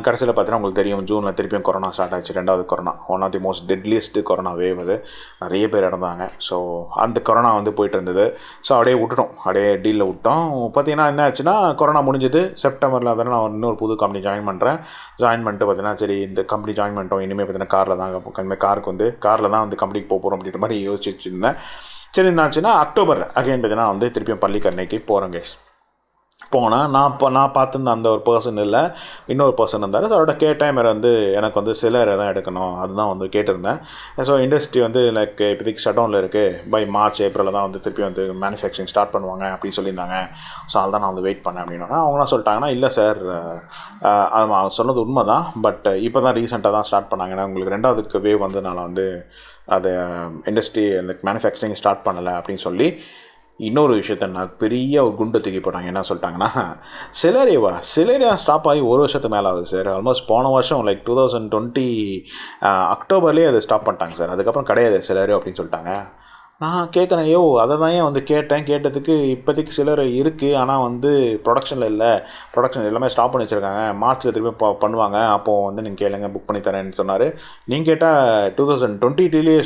S1: கடைசியில் பார்த்தீங்கன்னா உங்களுக்கு தெரியும் ஜூனில் திருப்பியும் கொரோனா ஸ்டார்ட் ஆச்சு. 2வது corona one of the most deadliest corona wave அது. நிறைய பேர் இறந்தாங்க. ஸோ அந்த கொரோனா வந்து போயிட்டு இருந்தது. ஸோ அப்படியே விட்டுட்டோம். அப்படியே டீலில் விட்டோம். பார்த்தீங்கன்னா என்ன ஆச்சுன்னா கொரோனா முடிஞ்சது செப்டம்பரில் தானே நான் இன்னொரு புது கம்பெனி ஜாயின் பண்ணிட்டு பார்த்தீங்கன்னா சரி இந்த கம்பெனி ஜாயின் பண்ணிட்டோம். இனிமேல் பார்த்தீங்கன்னா காரில் தான் வந்து கம்பெனிக்கு போகிறோம் அப்படின்ற மாதிரி யோசிச்சுட்டு இருந்தேன். சரி என்னாச்சுன்னா அக்டோபர் அகைன் பார்த்தீங்கன்னா வந்து திருப்பியும் பள்ளிக்கரணைக்கு போகிறேன் கேஸ். போனால் நான் பார்த்துருந்த அந்த ஒரு பர்சன் இல்லை இன்னொரு பர்சன் இருந்தார். ஸோ அதோட கேட்டேன் வேறு வந்து எனக்கு வந்து சிலர் தான் எடுக்கணும் அதுதான் வந்து கேட்டிருந்தேன். ஸோ இண்டஸ்ட்ரி வந்து லைக் இப்போதைக்கு ஷட் டவுனில் இருக்குது. பை மார்ச் ஏப்ரலில் தான் வந்து திருப்பி வந்து மேனுஃபேக்சரிங் ஸ்டார்ட் பண்ணுவாங்க அப்படின்னு சொல்லியிருந்தாங்க. ஸோ அதுதான் நான் வந்து வெயிட் பண்ணேன் அப்படின்னா அவங்களாம் சொல்லிட்டாங்கன்னா இல்லை சார் அது சொன்னது உண்மை தான். பட் இப்போ தான் ரீசெண்டாக தான் ஸ்டார்ட் பண்ணாங்க. ஏன்னா உங்களுக்கு 2வது வேவ் வந்ததுனால வந்து அது இண்டஸ்ட்ரி அந்த மேனுஃபேக்சரிங் ஸ்டார்ட் பண்ணலை அப்படின்னு சொல்லி இன்னொரு விஷயத்த நான் பெரிய ஒரு குண்டை தூக்கி போட்டாங்க. என்ன சொல்லிட்டாங்கன்னா சிலரியா ஸ்டாப் ஆகி 1 வருஷத்துக்கு மேலே ஆகுது சார். ஆல்மோஸ்ட் போன வருஷம் லைக் 2020 அக்டோபர்லேயே அதை ஸ்டாப் பண்ணிட்டாங்க சார். அதுக்கப்புறம் கிடையாது சிலரியோ அப்படின்னு சொல்லிட்டாங்க. நான் கேட்குறேன் அதை தான் ஏன் வந்து கேட்டதுக்கு இப்போதைக்கு சிலர் இருக்குது ஆனால் வந்து ப்ரொடக்ஷன் எல்லாமே ஸ்டாப் பண்ணி வச்சுருக்காங்க. மார்ச்சில் திருப்பி பண்ணுவாங்க. அப்போது வந்து நீங்கள் கேளுங்க புக் பண்ணி தரேன்னு சொன்னார். நீங்கள் கேட்டால் 2020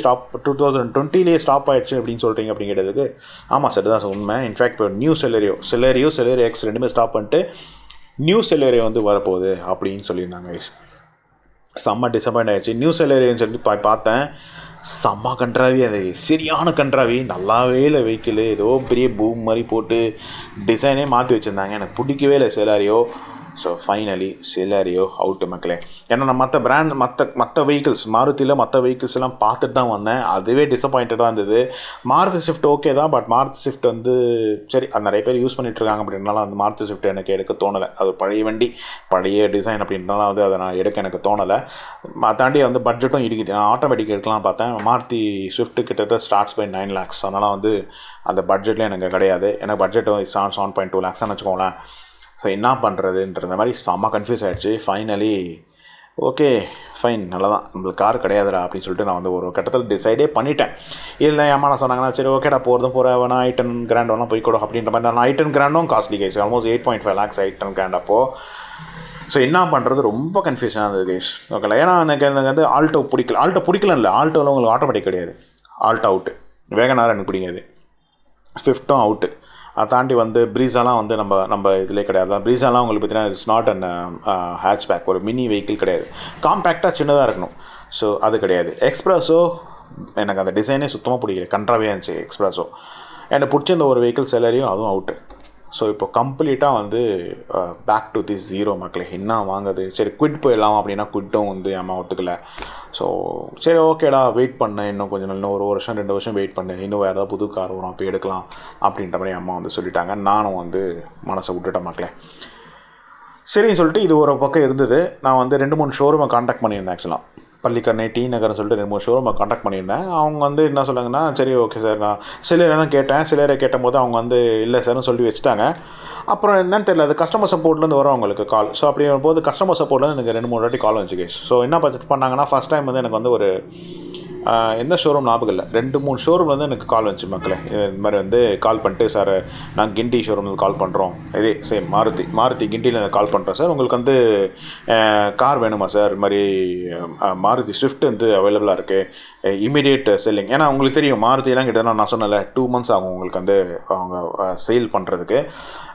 S1: ஸ்டாப் ஆகிடுச்சு அப்படின்னு சொல்கிறீங்க அப்படின்னு கேட்டதுக்கு ஆமாம் சார் தான் உண்மை. இன்ஃபேக்ட் இப்போ நியூ சிலரியோ எக்ஸ் 2மே ஸ்டாப் பண்ணிட்டு நியூ சிலரியோ வந்து வரப்போகுது அப்படின்னு சொல்லியிருந்தாங்க. செம்ம டிசப்பாயிண்ட் ஆகிடுச்சு. நியூ சிலரியோன்னு சொல்லி பார்த்தேன். செம்ம கன்றாவி அது சரியான கன்றாவி. நல்லாவே இல்லை வெஹிக்கிள். ஏதோ பெரிய பூம் மாதிரி போட்டு டிசைனே மாற்றி வச்சுருந்தாங்க. எனக்கு பிடிக்கவே இல்லை சிலாரியோ. ஸோ ஃபைனலி சிலரியோ அவுட்டு மக்களே. ஏன்னா நான் மற்ற வெஹிக்கிள்ஸ் மாருதியில் மற்ற வெஹிக்கிள்ஸ் எல்லாம் பார்த்துட்டு தான் வந்தேன். அதுவே டிசப்பாயிண்டடாக இருந்தது. மாருதி ஸ்விஃப்ட் ஓகே தான், பட் மாருதி ஸ்விஃப்ட் வந்து சரி அது நிறைய பேர் யூஸ் பண்ணிட்டுருக்காங்க அப்படின்னாலும் அந்த மாருதி ஸ்விஃப்ட் எனக்கு எடுக்க தோணலை. அது பழைய வண்டி, பழைய டிசைன் அப்படின்றனால வந்து அதை நான் எடுக்க எனக்கு தோணலை. தாண்டி வந்து பட்ஜெட்டும் இருக்குது. நான் ஆட்டோமேட்டிக் எடுக்கலாம் பார்த்தேன். மாருதி ஸ்விஃப்ட் கிட்டத்தட்ட ஸ்டார்ட்ஸ் பை 9 lakhs. அதனால் வந்து அந்த பட்ஜெட்லேயும் எனக்கு கிடையாது. ஏன்னா பட்ஜெட்டும் 7.2 lakhs தான் வச்சுக்கோங்களேன். ஸோ என்ன பண்ணுறதுன்ற மாதிரி செம்ம கன்ஃபியூஸ் ஆகிடுச்சு. ஃபைனலி ஓகே ஃபைன், நல்லா தான் நம்மளுக்கு கார் கிடையாதுடா அப்படின்னு சொல்லிட்டு நான் வந்து ஒரு கட்டத்தில் டிசைடே பண்ணிட்டேன். இதில் ஏமா நான் சொன்னாங்கன்னா சரி ஓகேடா போகிறேன் வேணா i10 Grand வேணா போய்க்கூடும் அப்படின்ற மாதிரி. நான் i10 Grandம் costly guys, almost 8.5 lakhs i10 Grand அப்போது. ஸோ என்ன பண்ணுறது ரொம்ப கன்ஃபியூஷனாக இருந்தது கைஸ். ஓகேல, ஏன்னா எனக்கு வந்து ஆல்ட்டோ பிடிக்கல இல்லை, ஆல்ட்டோவில் உங்களுக்கு ஆட்டோமேட்டிக் கிடையாது, ஆல்ட்டோ அவுட்டு. வேகனார் எனக்கு பிடிக்காது, ஸ்விஃப்ட்டும் அவுட்டு. அதை தாண்டி வந்து ப்ரீஸாலாம் வந்து நம்ம இதிலே கிடையாது. ப்ரீஸாலாம் உங்களுக்கு பார்த்தீங்கன்னா இட்ஸ் நாட் அண்ட் ஹேட்ச்பேக், ஒரு மினி வெஹிக்கிள் கிடையாது, காம்பேக்டாக சின்னதாக இருக்கணும். ஸோ அது கிடையாது. எக்ஸ்ப்ரெஸோ எனக்கு அந்த டிசைனே சுத்தமாக பிடிக்கல, கன்றாவே இருந்துச்சு எக்ஸ்ப்ரெஸோ. எனக்கு பிடிச்சிருந்த ஒரு வெஹிக்கிள் செலரியும் அதுவும் அவுட்டு. ஸோ இப்போ கம்ப்ளீட்டாக வந்து பேக் டு தி ஜீரோ மக்களே. என்ன வாங்குது, சரி குவிட் போயிடலாம் அப்படின்னா குவிட்டும் வந்து அம்மா ஒத்துக்கல. ஸோ சரி ஓகேடா வெயிட் பண்ணு, இன்னும் கொஞ்சம் இன்னும் 1 வருஷம் 2 வருஷம் வெயிட் பண்ணு, இன்னும் வேறு ஏதாவது புது கார் வரும் அப்போ எடுக்கலாம் அப்படின்ற மாதிரி அம்மா வந்து சொல்லிட்டாங்க. நானும் வந்து மனசை விட்டுட்டேன் மக்களே. சரின்னு சொல்லிட்டு இது ஒரு பக்கம் இருந்தது. நான் வந்து 2-3 ஷோரூமை காண்டாக்ட் பண்ணியிருந்தேன். ஆக்சுவலாக பள்ளிக்கரணை, டி நகர்னு சொல்லிட்டு 2-3 ஷோரூமை காண்டாக்ட் பண்ணியிருந்தேன். அவங்க வந்து என்ன சொன்னாங்கன்னா சரி ஓகே சார், நான் சிலரை தான் கேட்டேன். சிலரை கேட்டபோது அவங்க வந்து இல்லை சார்னு சொல்லி வச்சுட்டாங்க. அப்புறம் என்னன்னு தெரியல, அது கஸ்டமர் சப்போர்ட்லேருந்து வரும் அவங்களுக்கு கால். ஸோ அப்படி வரும்போது கஸ்டமர் சப்போர்ட்லேருந்து எனக்கு 2-3 வாட்டி கால் வந்துச்சு கேஸ். ஸோ என்ன பண்ணாங்கன்னா ஃபஸ்ட் டைம் வந்து எனக்கு வந்து ஒரு எந்த ஷோரூம் ஞாபகம் இல்லை, 2-3 ஷோரூம்லேருந்து எனக்கு கால் வந்துச்சு மக்களே. இது மாதிரி வந்து கால் பண்ணிட்டு சார் நான் கிண்டி ஷோரூமில் கால் பண்ணுறோம், இதே சேம் மாருதி கிண்டியில் கால் பண்ணுறோம் சார், உங்களுக்கு வந்து கார் வேணுமா சார், இது மாதிரி மாருதி ஸ்விஃப்ட் வந்து அவைலபிளாக இருக்குது, இமீடியட் செல்லிங். ஏன்னா உங்களுக்கு தெரியும் மாருதியெல்லாம் கிட்டத்தட்ட நான் சொன்னல 2 months ஆகும் உங்களுக்கு வந்து அவங்க சேல் பண்ணுறதுக்கு.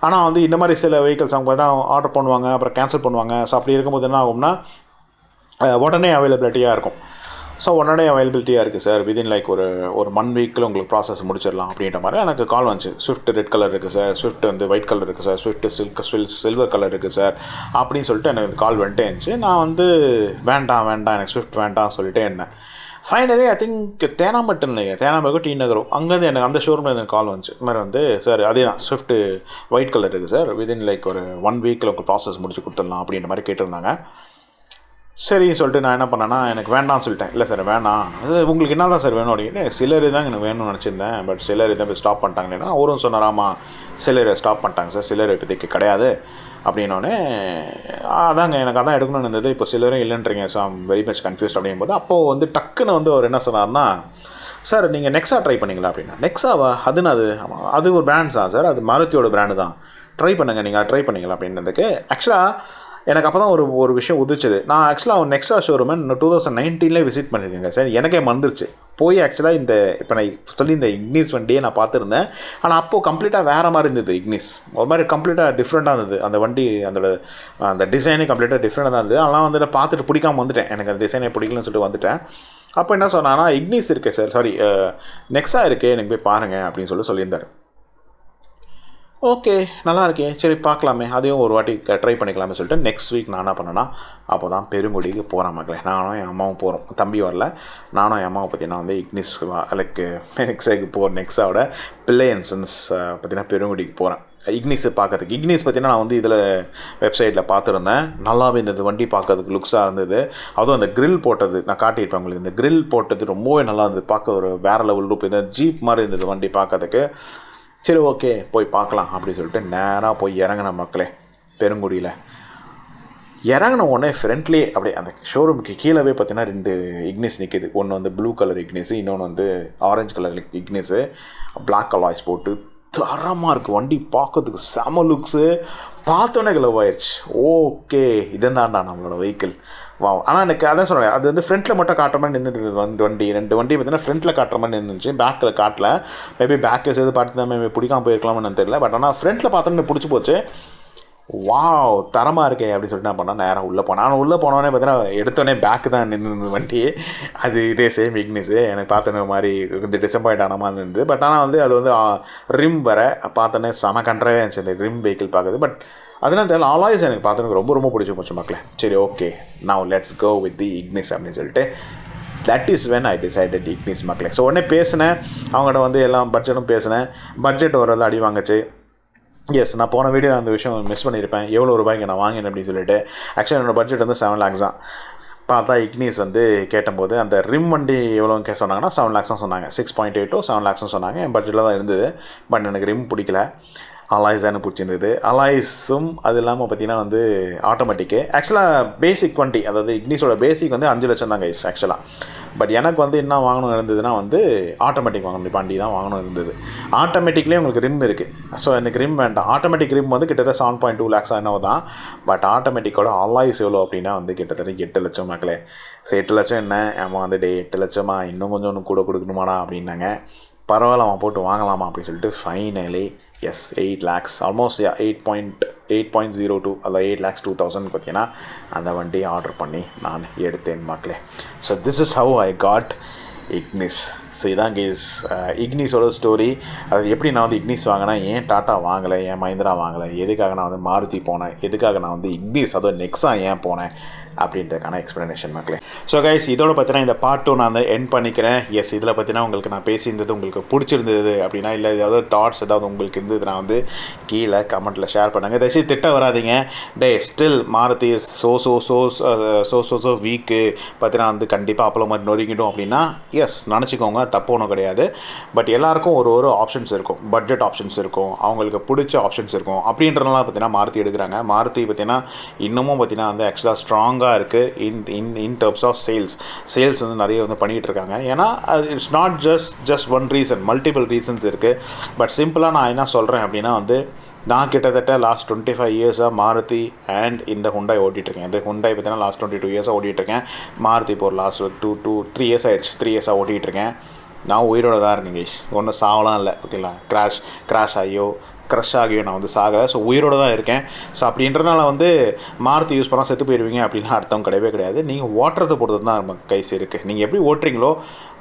S1: ஆனால் வந்து இந்த மாதிரி சில வெஹிக்கிள்ஸ் அவங்க பார்த்தீங்கன்னா ஆர்டர் பண்ணுவாங்க, அப்புறம் கேன்சல் பண்ணுவாங்க. ஸோ அப்படி இருக்கும்போது என்ன ஆகும்னா உடனே அவைலபிலிட்டியாக இருக்கும். ஸோ உடனே அவைலபிலிட்டியாக இருக்குது சார், விதின் லைக் ஒரு 1 weekல உங்களுக்கு ப்ராசஸ் முடிச்சிடலாம் அப்படின்ற மாதிரி எனக்கு கால் வந்துச்சு. ஸ்விஃப்ட் ரெட் கலர் இருக்குது சார், ஸ்விஃப்ட் வந்து ஒயிட் கலர் இருக்குது சார், ஸ்விஃப்ட் சில்வர் கலர் இருக்குது சார் அப்படின்னு சொல்லிட்டு எனக்கு கால் வந்துட்டே இருந்துச்சு. நான் வந்து வேண்டாம் எனக்கு ஸ்விஃப்ட் வேண்டாம் சொல்லிட்டே இருந்தேன். ஃபைனலி ஐ திங்க் தேனாம்பேக்கும் டி நகரும் அங்கேருந்து எனக்கு அந்த ஷோரூமில் எனக்கு கால் வந்துச்சு. இது மாதிரி வந்து சார் அதே தான் ஸ்விஃப்ட் ஒயிட் கலர் இருக்குது சார், விதின் லைக் ஒரு 1 weekல உங்களுக்கு ப்ராசஸ் முடிச்சு கொடுத்துடலாம் அப்படின்ற மாதிரி கேட்டிருந்தாங்க. சரின்னு சொல்லிட்டு நான் என்ன பண்ணேன்னா எனக்கு வேண்டாம்னு சொல்லிட்டேன். இல்லை சார் வேணாம், அது உங்களுக்கு என்ன தான் சார் வேணும் அப்படின்னு. சிலர் தான் எனக்கு வேணும்னு நினச்சிருந்தேன், பட் சிலர் தான் போய் ஸ்டாப் பண்ணிட்டாங்கன்னா அவரும் சொன்னாராமா சிலரை ஸ்டாப் பண்ணிட்டாங்க சார், சிலர் இப்போதைக்கு கிடையாது அப்படின்னோடனே அதாங்க எனக்கு அதான் எடுக்கணும்னு இருந்தது, இப்போ சிலரும் இல்லைன்றீங்க, so I'm very much confused அப்படிங்கும்போது அப்போது வந்து டக்குன்னு வந்து அவர் என்ன சொன்னார்னா சார் நீங்கள் நெக்ஸா ட்ரை பண்ணிங்களா அப்படின்னா. நெக்ஸாவா, அது ஒரு பிராண்ட் தான் சார், அது மாருதியோட பிராண்டு தான், ட்ரை பண்ணுங்கள் நீங்கள் ட்ரை பண்ணிங்களா அப்படின்றதுக்கு. ஆக்சுவலாக எனக்கு அப்போ தான் ஒரு விஷயம் உதிச்சது. நான் ஆக்சுவலாக நெக்ஸா ஷோரூமை 2019 விசிட் பண்ணியிருக்கேங்க சார், எனக்கே மறந்துருச்சு போய். ஆக்சுவலாக இப்போ நான் சொல்லி இந்த இக்னிஸ் வண்டியை நான் பார்த்துருந்தேன். ஆனால் அப்போது கம்ப்ளீட்டாக வேறு மாதிரி இருந்தது இக்னிஸ், ஒரு மாதிரி கம்ப்ளீட்டாக டிஃப்ரெண்ட்டாக இருந்தது அந்த வண்டி. அந்த டிசைனே கம்ப்ளீட்டாக டிஃப்ரெண்ட்டாக தான் இருந்தது. அதெல்லாம் வந்து பார்த்துட்டு பிடிக்காம வந்துட்டேன், எனக்கு அந்த டிசைனே பிடிக்கலன்னு சொல்லிட்டு வந்துட்டேன். அப்போ என்ன சொன்னான்னா இக்னிஸ் இருக்குது சார், சாரி நெக்ஸா இருக்குது, எனக்கு போய் பாருங்கள் அப்படின்னு சொல்லியிருந்தார். ஓகே நல்லா இருக்கே, சரி பார்க்கலாமே, அதையும் ஒரு வாட்டி ட்ரை பண்ணிக்கலாமே சொல்லிட்டு நெக்ஸ்ட் வீக் நான் என்ன பண்ணேன்னா அப்போ தான் பெருங்குடிக்கு போகிறேன் மக்களே. நானும் என் அம்மாவும் போகிறோம், தம்பி வரல. நானும் என் அம்மாவை பார்த்தீங்கன்னா வந்து இக்னிஸ் லைக் நெக்ஸாக்கு போகிறேன், நெக்ஸாவோட பிள்ளை அண்ட் சன்ஸ் பார்த்தீங்கன்னா பெருங்குடிக்கு போகிறேன் இக்னிஸ் பார்க்கறதுக்கு. இக்னிஸ் பார்த்தீங்கன்னா நான் வந்து இதில் வெப்சைட்டில் பார்த்துருந்தேன், நல்லாவே இருந்தது வண்டி பார்க்கறதுக்கு, லுக்ஸாக இருந்தது. அதுவும் அந்த கிரில் போட்டது நான் காட்டியிருப்பேன் உங்களுக்கு, இந்த கிரில் போட்டது ரொம்பவே நல்லா இருந்தது, பார்க்க ஒரு வேறு லெவல் ரூப், இந்த ஜீப் மாதிரி இருந்தது வண்டி பார்க்கறதுக்கு. சரி ஓகே போய் பார்க்கலாம் அப்படின்னு சொல்லிட்டு நேராக போய் இறங்கின மக்களே பெருங்குடியில். இறங்கின உடனே ஃப்ரண்ட்லேயே அப்படியே அந்த ஷோரூமுக்கு கீழவே பார்த்தீங்கன்னா 2 இக்னிஸ் நிற்கிது. ஒன்று வந்து ப்ளூ கலர் இக்னிஸு, இன்னொன்று வந்து ஆரஞ்சு கலர் இக்னிஸு, பிளாக் அலாய்ஸ் போட்டு தரமாக இருக்குது வண்டி, பார்க்கறதுக்கு செம லுக்ஸு. பார்த்தோன்னே கிளவ் ஆயிடுச்சு, ஓகே இதுதான்டா நம்மளோட வெஹிக்கிள் வா. ஆனால் எனக்கு அதான் சொல்கிறேன், அது வந்து ஃப்ரண்ட்டில் மட்டும் காட்டுற மாதிரி நின்றுட்டு வண்டி 2 வண்டி பார்த்தீங்கன்னா ஃப்ரண்ட்டில் காட்டுற மாதிரி நின்றுச்சு, பேக்கில் காட்டல. மேபி பேக்கில் சேர்த்து பார்த்து தான் மேபி பிடிக்காமல் போயிருக்கலாம்னு தெரியல, பட் ஆனால் ஃப்ரண்ட்டில் பார்த்தோன்னு பிடிச்சி போச்சு. வாவ் தரமாக இருக்கே அப்படின்னு சொல்லிட்டு நான் பண்ணேன். நேராக உள்ளே போனேன். ஆனால் உள்ளே போனோடனே பார்த்தீங்கன்னா எடுத்தோடனே பேக்கு தான் நின்று வண்டி. அது இதே சேம் இக்னிஸு. எனக்கு பார்த்தோன்னே மாதிரி கொஞ்சம் டிசப்பாயிண்ட் ஆன மாதிரி இருந்தது. பட் ஆனால் வந்து அது வந்து ரிம் வர பார்த்தோன்னே செம கண்ட்ராவே இருந்துச்சு அந்த ரிம் வெஹிக்கிள் பார்க்குது. பட் அதெல்லாம் தெரியல, ஆலாய்ஸ் எனக்கு பார்த்தோன்னு ரொம்ப ரொம்ப பிடிச்சி போச்சு மக்களே. சரி okay, now let's go with the Ignis அப்படின்னு சொல்லிட்டு that is when I decided Ignis மக்களே. ஸோ உடனே பேசினேன் அவங்கள்ட்ட வந்து எல்லாம் பட்ஜெட்டும் பேசினேன். பட்ஜெட் வரது அடி வாங்குச்சு. எஸ், நான் போன வீடியோ அந்த விஷயம் மிஸ் பண்ணியிருப்பேன். எவ்வளோ ரூபாய்க்கு நான் வாங்கினேன் அப்படின்னு சொல்லிட்டு. ஆக்சுவலாக என்னோடய பட்ஜெட் வந்து 7 lakhs தான். பார்த்தா இக்னிஸ் வந்து கேட்டபோது அந்த ரிம் வண்டி எவ்வளோன்னு சொன்னாங்கன்னா 7 lakhs தான் சொன்னாங்க. 6.8 to 7 lakhs சொன்னாங்க. என் பட்ஜெட்டில் தான் இருந்தது. பட் எனக்கு ரிம் பிடிக்கல, அலாய்ஸ் தான் பிடிச்சிருந்தது. அலாய்ஸும் அது இல்லாமல் பார்த்தீங்கன்னா வந்து ஆட்டோமேட்டிக்கு. ஆக்சுவலாக பேசிக் வண்டி, அதாவது இக்னிஸோட பேசிக் வந்து 5 லட்சம் தான் கைஸ் ஆக்சுவலாக. பட் எனக்கு வந்து என்ன வாங்கணும் இருந்ததுன்னா வந்து ஆட்டோமேட்டிக் வாங்கணும் வண்டி தான் வாங்கணும் இருந்தது. ஆட்டோமேட்டிக்லேயே உங்களுக்கு ரிம் இருக்குது. ஸோ எனக்கு ரிம் வேண்டாம். ஆட்டோமேட்டிக் ரிம் வந்து கிட்டத்தட்ட 7.2 lakhs என்னவோ தான். பட் ஆட்டோமேட்டிக்கோட அலாய்ஸ் எவ்வளோ அப்படின்னா வந்து கிட்டத்தட்ட 8 லட்சம் மக்களே. ஸோ 8 லட்சம் என்ன ஆமாம் வந்து 8 லட்சமா இன்னும் கொஞ்சம் ஒன்று கூட கொடுக்கணுமாடா அப்படின்னாங்க. பரவாயில்ல அவன் போட்டு வாங்கலாமா அப்படின்னு சொல்லிட்டு ஃபைனலி எஸ் 8 lakhs ஆல்மோஸ்ட் 8.02 அல்ல 8,02,000 பார்த்தீங்கன்னா அந்த வண்டியை ஆர்டர் பண்ணி நான் எடுத்தேன் மக்களே. So this is how I got Ignis. So இதான் கேஸ் இக்னிஸோட ஸ்டோரி. அது எப்படி நான் வந்து இக்னிஸ் வாங்கினேன், ஏன் டாட்டா வாங்கலை, ஏன் மஹிந்திரா வாங்கலை, எதுக்காக நான் வந்து மாருதி போனேன், எதுக்காக நான் வந்து இக்னிஸ் அதுவும் நெக்ஸா ஏன் போனேன் அப்படின்றதுக்கான எக்ஸ்ப்ளனேஷன் மக்களே. ஸோ கைஸ் இதோட பார்த்தீங்கன்னா இந்த பார்ட் 2 நான் வந்து எண்ட் பண்ணிக்கிறேன். எஸ், இதில் பார்த்தீங்கன்னா உங்களுக்கு நான் பேசியிருந்தது உங்களுக்கு பிடிச்சிருந்தது அப்படின்னா இல்லை ஏதாவது தாட்ஸ் ஏதாவது உங்களுக்கு இருந்தது நான் வந்து கீழே கமெண்ட்டில் ஷேர் பண்ணுங்கள். தயவுசெய்து திட்ட வராதிங்க. ஸ்டில் மாருதி ஸோ வீக்கு பார்த்தீங்கன்னா வந்து கண்டிப்பாக அப்பளோ மாதிரி நொறுக்கிட்டோம் அப்படின்னா எஸ் நினச்சிக்கோங்க, தப்பு ஒன்றும் கிடையாது. பட் எல்லாருக்கும் ஒரு ஆப்ஷன்ஸ் இருக்கும். பட்ஜெட் ஆப்ஷன்ஸ் இருக்கும், அவங்களுக்கு பிடிச்ச ஆப்ஷன்ஸ் இருக்கும். அப்படின்றதுனால பார்த்தீங்கன்னா மாருதி எடுக்கிறாங்க. மாருதி பார்த்தீங்கன்னா இன்னமும் பார்த்தீங்கன்னா வந்து ஆக்சுவலாக ஸ்ட்ராங்காக இருக்குது இன் டர்ம்ஸ் ஆஃப் சேல்ஸ் வந்து நிறைய வந்து பண்ணிகிட்டு இருக்காங்க. ஏன்னா it's not just one reason, multiple reasons இருக்குது. பட் சிம்பிளாக நான் என்ன சொல்கிறேன் அப்படின்னா வந்து நான் கிட்டத்தட்ட லாஸ்ட் 25 இயர்ஸாக மாருதி அண்ட் இந்த ஹுண்டாய் ஓட்டிகிட்ருக்கேன். இந்த ஹுண்டாய் பார்த்தீங்கன்னா லாஸ்ட் 22 இயர்ஸாக ஓட்டிகிட்ருக்கேன். மாருதி இப்போ ஒரு லாஸ்ட் 3 இயர்ஸ் ஆகிடுச்சு. 3 இயர்ஸாக ஓட்டிகிட்ருக்கேன். நான் உயிரோட தான் இருக்கேன் கைஸ், ஒன்றும் சாவலாம் இல்லை ஓகேங்களா. கிராஷ் ஆகியோ க்ரஷ் ஆகியோ நான் வந்து சாகலை. ஸோ உயிரோடு தான் இருக்கேன். ஸோ அப்படின்றனால வந்து மாருதி யூஸ் பண்ணால் செத்து போயிடுவீங்க அப்படின்னா அர்த்தம் கிடையவே கிடையாது. நீங்கள் ஓட்டுறதை பொறுத்து தான் நம்ம கைஸ் இருக்குது. நீங்கள் எப்படி ஓட்டுறீங்களோ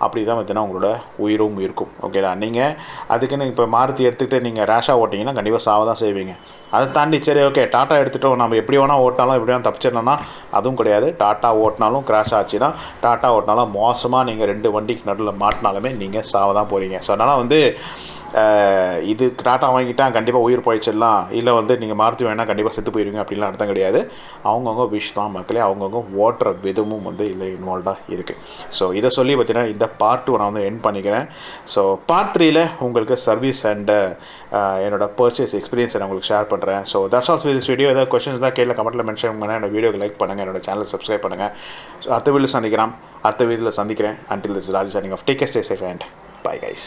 S1: அப்படி தான் பார்த்தீங்கன்னா உங்களோட உயிரும் இருக்கும் ஓகேடா. நீங்கள் அதுக்குன்னு இப்போ மாருதி எடுத்துக்கிட்டு நீங்கள் ரேஷாக ஓட்டிங்கன்னா கண்டிப்பாக சாவ தான் செய்வீங்க. அதை தாண்டி சரி ஓகே டாட்டா எடுத்துகிட்டோம் நம்ம எப்படி வேணால் ஓட்டினாலும் எப்படி வேணால் தப்பிச்சிடணும்னா அதுவும் கிடையாது. டாட்டா ஓட்டினாலும் கிராஷ் ஆச்சுன்னா, டாட்டா ஓட்டினாலும் மோசமாக நீங்கள் 2 வண்டிக்கு நடுவில் மாட்டினாலுமே நீங்கள் சாவ தான் போகிறீங்க. ஸோ அதனால் வந்து இது டாட்டா வாங்கிட்டால் கண்டிப்பாக உயிர் போயிச்சிடலாம், இல்லை வந்து நீங்கள் மாருதி வேணால் கண்டிப்பாக செத்து போயிடுவீங்க அப்படின்லாம் அர்த்தம் கிடையாது. அவங்கவுங்க விஷ் தான் மக்களே, அவங்கவுங்க ஓட்டுற விதமும் வந்து இதில் இன்வால்வ்டாக இருக்குது. ஸோ இதை சொல்லி பார்த்தீங்கன்னா இந்த பார்ட் 2 நான் வந்து எண்ட் பண்ணிக்கிறேன். ஸோ பார்ட் 3ல் உங்களுக்கு சர்வீஸ் அண்ட் என்னோட பர்ச்சேஸ் எக்ஸ்பீரியன்ஸை நான் உங்களுக்கு ஷேர் பண்ணுறேன். So that's all this video. ஏதாவது கொஸ்டின்ஸ் தான் கீழே கமெண்ட்டில் மென்ஷன் பண்ணுங்கள். என்னோட வீடியோக்கு லைக் பண்ணுங்கள், என்னோட சேனல் சப்ஸ்கிரைப் பண்ணுங்கள். ஸோ அடுத்த வீடியோவில் சந்திக்கிறேன். Until this is Rajesh signing off. Take care, stay safe and bye guys.